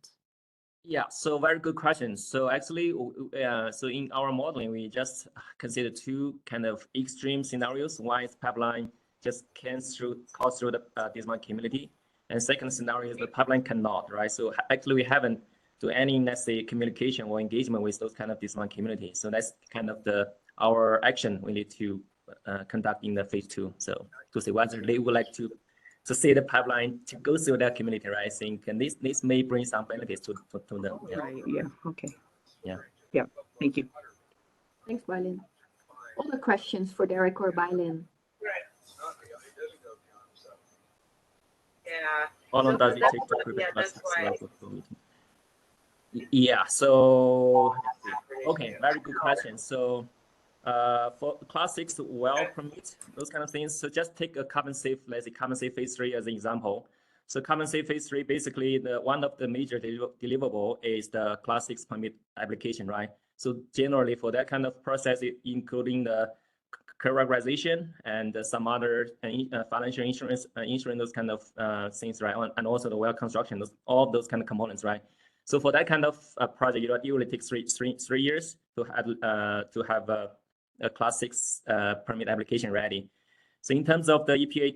Yeah, so very good question. So actually, so in our modeling, we just consider 2 kind of extreme scenarios. One is pipeline just can cross through the Dismal community. And second scenario is the pipeline cannot, right? So actually, we haven't do any necessary communication or engagement with those kind of Dismal communities. So that's kind of our action we need to conduct in the Phase 2. So to see whether they would like to see the pipeline to go through that community, right? I think, and this may bring some benefits to them. Yeah. Right. Yeah. Okay. Yeah. Yeah. Thank you. Thanks, Bailian. Other questions for Derek or Bailian? Yeah. How long does it take to prepare Yeah. So okay, very good question. So for Class 6 well permit, those kind of things. So just take a carbon safe, let's say carbon safe Phase 3 as an example. So carbon safe Phase 3, basically one of the major deliverable is the Class 6 permit application, right? So generally for that kind of process, including the characterization and some other financial insurance, those kind of things, right? And also the well construction, all of those kind of components, right? So for that kind of project, it usually takes three years to have a Class 6 permit application ready. So in terms of the EPA,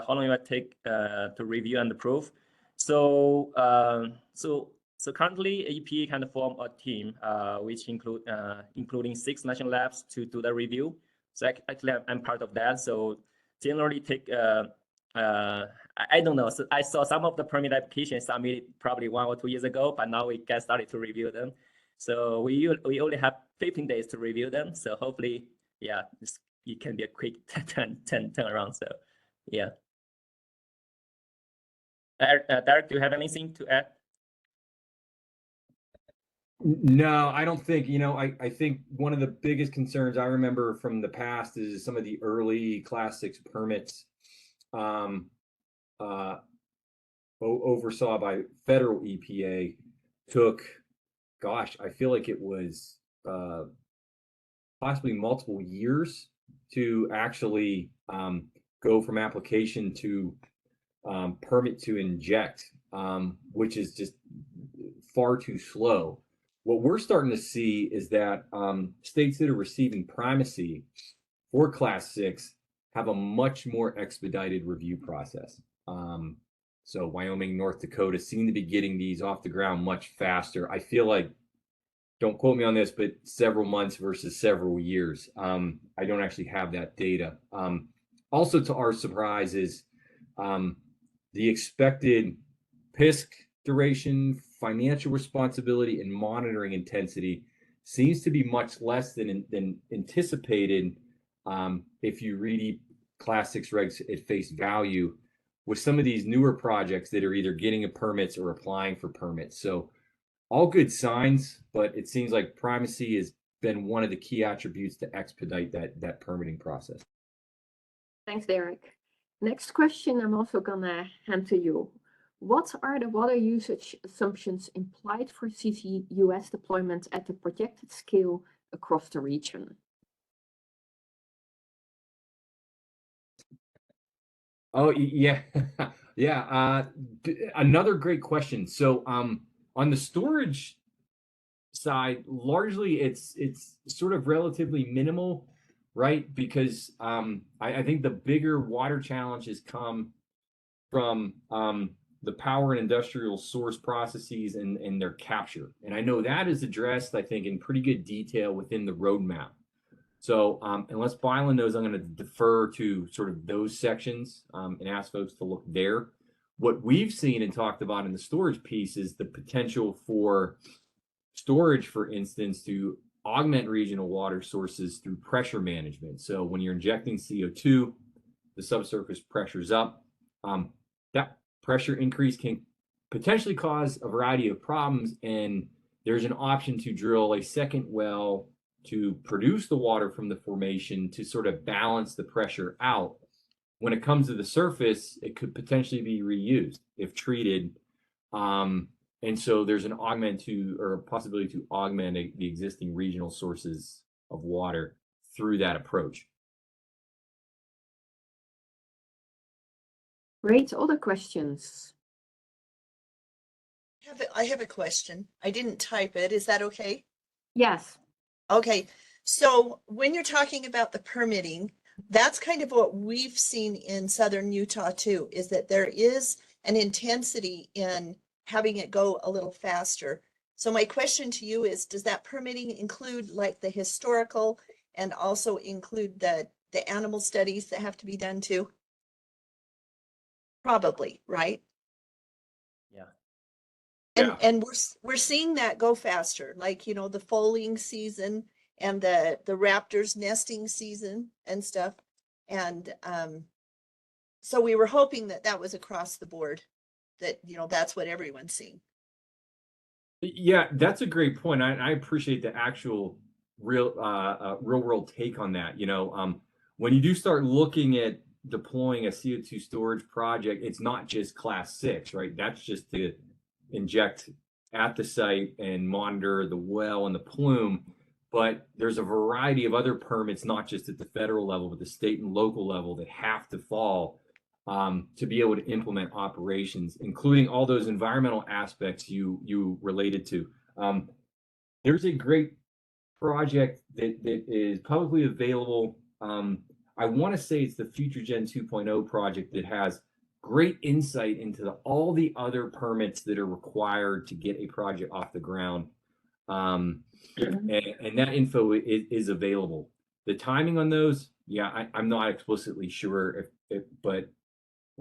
how long it will take to review and approve? So currently EPA kind of form a team which including 6 national labs to do the review. So actually I'm part of that. So generally take I don't know. So I saw some of the permit applications submitted probably 1 or 2 years ago, but now we get started to review them. So we only have 15 days to review them. So hopefully, yeah, it can be a quick turnaround. So yeah. Derek, do you have anything to add? No, I don't think, I think one of the biggest concerns I remember from the past is some of the early Class 6 permits oversaw by federal EPA took, gosh, I feel like it was possibly multiple years to actually go from application to permit to inject, which is just far too slow. What we're starting to see is that states that are receiving primacy for Class 6 have a much more expedited review process. So Wyoming, North Dakota seem to be getting these off the ground much faster. I feel like, don't quote me on this, but several months versus several years. I don't actually have that data. Also, to our surprise, is the expected PISC duration, financial responsibility, and monitoring intensity seems to be much less than anticipated if you read Class 6 regs at face value with some of these newer projects that are either getting permits or applying for permits. So all good signs, but it seems like primacy has been one of the key attributes to expedite that permitting process. Thanks, Derek. Next question I'm also gonna hand to you. What are the water usage assumptions implied for CCUS deployment at the projected scale across the region? Oh, yeah. Yeah. Another great question. So, on the storage side, largely it's sort of relatively minimal, right? Because I think the bigger water challenges come from the power and industrial source processes and their capture. And I know that is addressed, I think, in pretty good detail within the roadmap. So unless Bailian knows, I'm going to defer to sort of those sections and ask folks to look there. What we've seen and talked about in the storage piece is the potential for storage, for instance, to augment regional water sources through pressure management. So when you're injecting CO2, the subsurface pressure's up. That pressure increase can potentially cause a variety of problems, and there's an option to drill a second well to produce the water from the formation to sort of balance the pressure out. When it comes to the surface, it could potentially be reused if treated. And so there's an possibility to augment the existing regional sources of water through that approach. Great. Other questions? I have a question. I didn't type it. Is that okay? Yes. Okay. So when you're talking about the permitting, that's kind of what we've seen in southern Utah too, is that there is an intensity in having it go a little faster. So my question to you is, does that permitting include like the historical and also include the animal studies that have to be done too? Probably, right? Yeah. And we're seeing that go faster, like, you know, the foaling season and the raptors nesting season and stuff. And so we were hoping that that was across the board, that, you know, that's what everyone's seeing. Yeah, that's a great point. I appreciate the actual real world take on that. You know, when you do start looking at deploying a CO2 storage project, it's not just class 6, right? That's just to inject at the site and monitor the well and the plume. But there's a variety of other permits, not just at the federal level, but the state and local level, that have to fall to be able to implement operations, including all those environmental aspects you related to. There's a great project that is publicly available. I want to say it's the Future Gen 2.0 project that has great insight into all the other permits that are required to get a project off the ground. And that info is available. The timing on those, yeah, I'm not explicitly sure but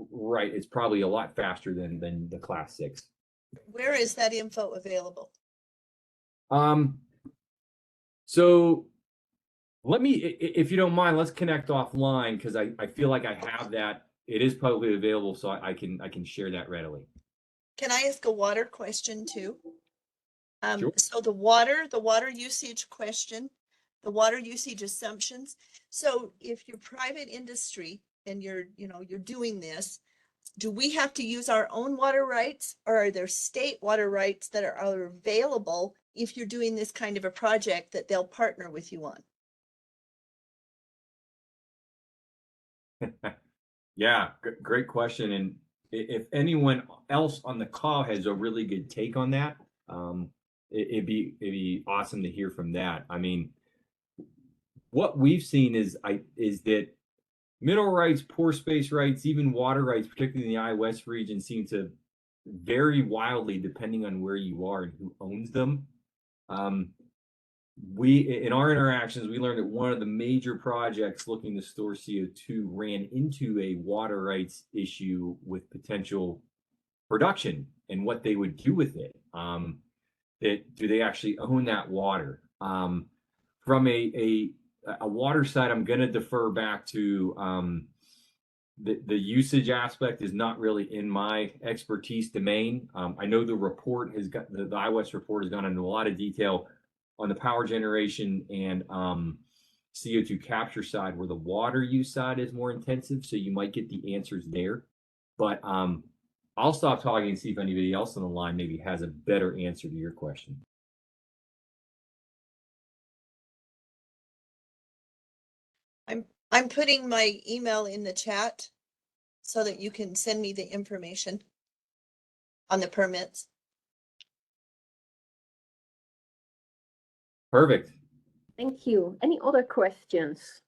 right, it's probably a lot faster than the class 6. Where is that info available? So let me, if you don't mind, let's connect offline, because I feel like I have that. It is publicly available, so I can share that readily. Can I ask a water question too? Sure. So the water usage question, the water usage assumptions. So if you're private industry and you're doing this, do we have to use our own water rights, or are there state water rights that are available if you're doing this kind of a project that they'll partner with you on? Yeah, great question. And if anyone else on the call has a really good take on that, it'd be awesome to hear from that. I mean, what we've seen is that mineral rights, pore space rights, even water rights, particularly in the I-West region, seem to vary wildly depending on where you are and who owns them. In our interactions, we learned that one of the major projects looking to store CO2 ran into a water rights issue with potential production and what they would do with it. Do they actually own that water? From a water side, I'm going to defer back to the usage aspect is not really in my expertise domain. I know the report has got the I-West report has gone into a lot of detail on the power generation and CO2 capture side, where the water use side is more intensive. So you might get the answers there. But I'll stop talking and see if anybody else on the line maybe has a better answer to your question. I'm putting my email in the chat so that you can send me the information on the permits. Perfect. Thank you. Any other questions?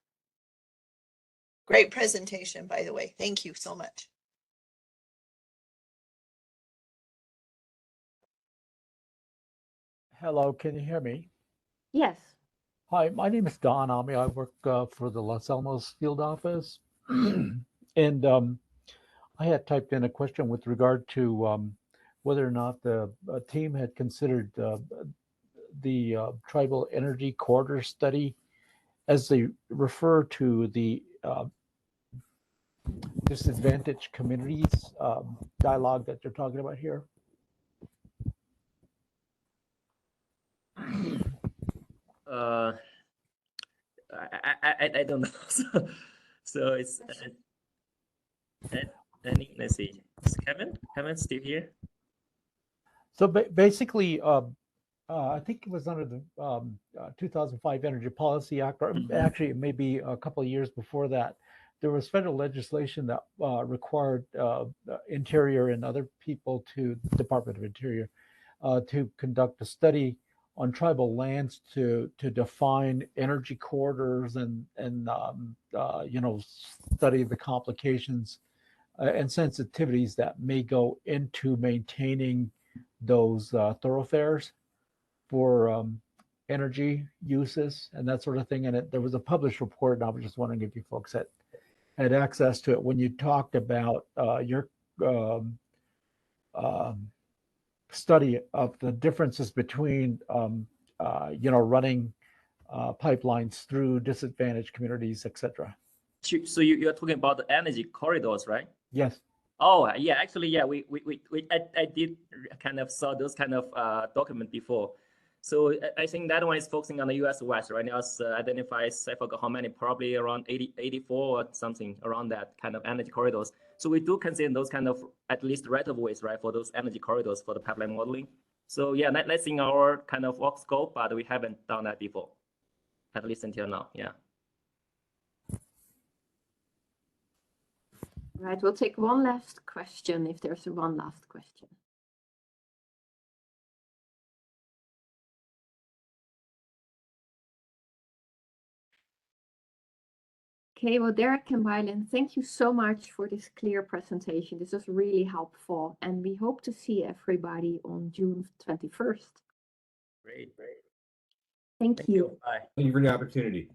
Great presentation, by the way. Thank you so much. Hello, can you hear me? Yes. Hi, my name is Don Ami. I work for the Los Alamos field office. And I had typed in a question with regard to whether or not the team had considered the tribal energy corridor study as they refer to the disadvantaged communities dialogue that they're talking about here. I don't know. So it's I think, let's see. Is Kevin still here? So basically, I think it was under the 2005 Energy Policy Act, or actually it may be a couple of years before that. There was federal legislation that required Interior and other people to Department of Interior to conduct a study on tribal lands to define energy corridors and study the complications and sensitivities that may go into maintaining those thoroughfares for energy uses and that sort of thing. And there was a published report, and I was just wondering if you folks had access to it when you talked about your study of the differences between running pipelines through disadvantaged communities, etc. So you're talking about the energy corridors, right? Yes. Oh yeah, actually yeah, I did kind of saw those kind of document before. So I think that one is focusing on the U.S. West, right? Now identifies, I forgot how many, probably around 84 or something around that kind of energy corridors. So we do consider those kind of at least right of ways, right, for those energy corridors for the pipeline modeling. So yeah, that's in our kind of work scope, but we haven't done that before, at least until now. Yeah. Right, we'll take one last question if there's one last question. Okay, well, Derek and Bailian, thank you so much for this clear presentation. This was really helpful, and we hope to see everybody on June 21st. Great. Thank you. Bye. Thank you for the opportunity.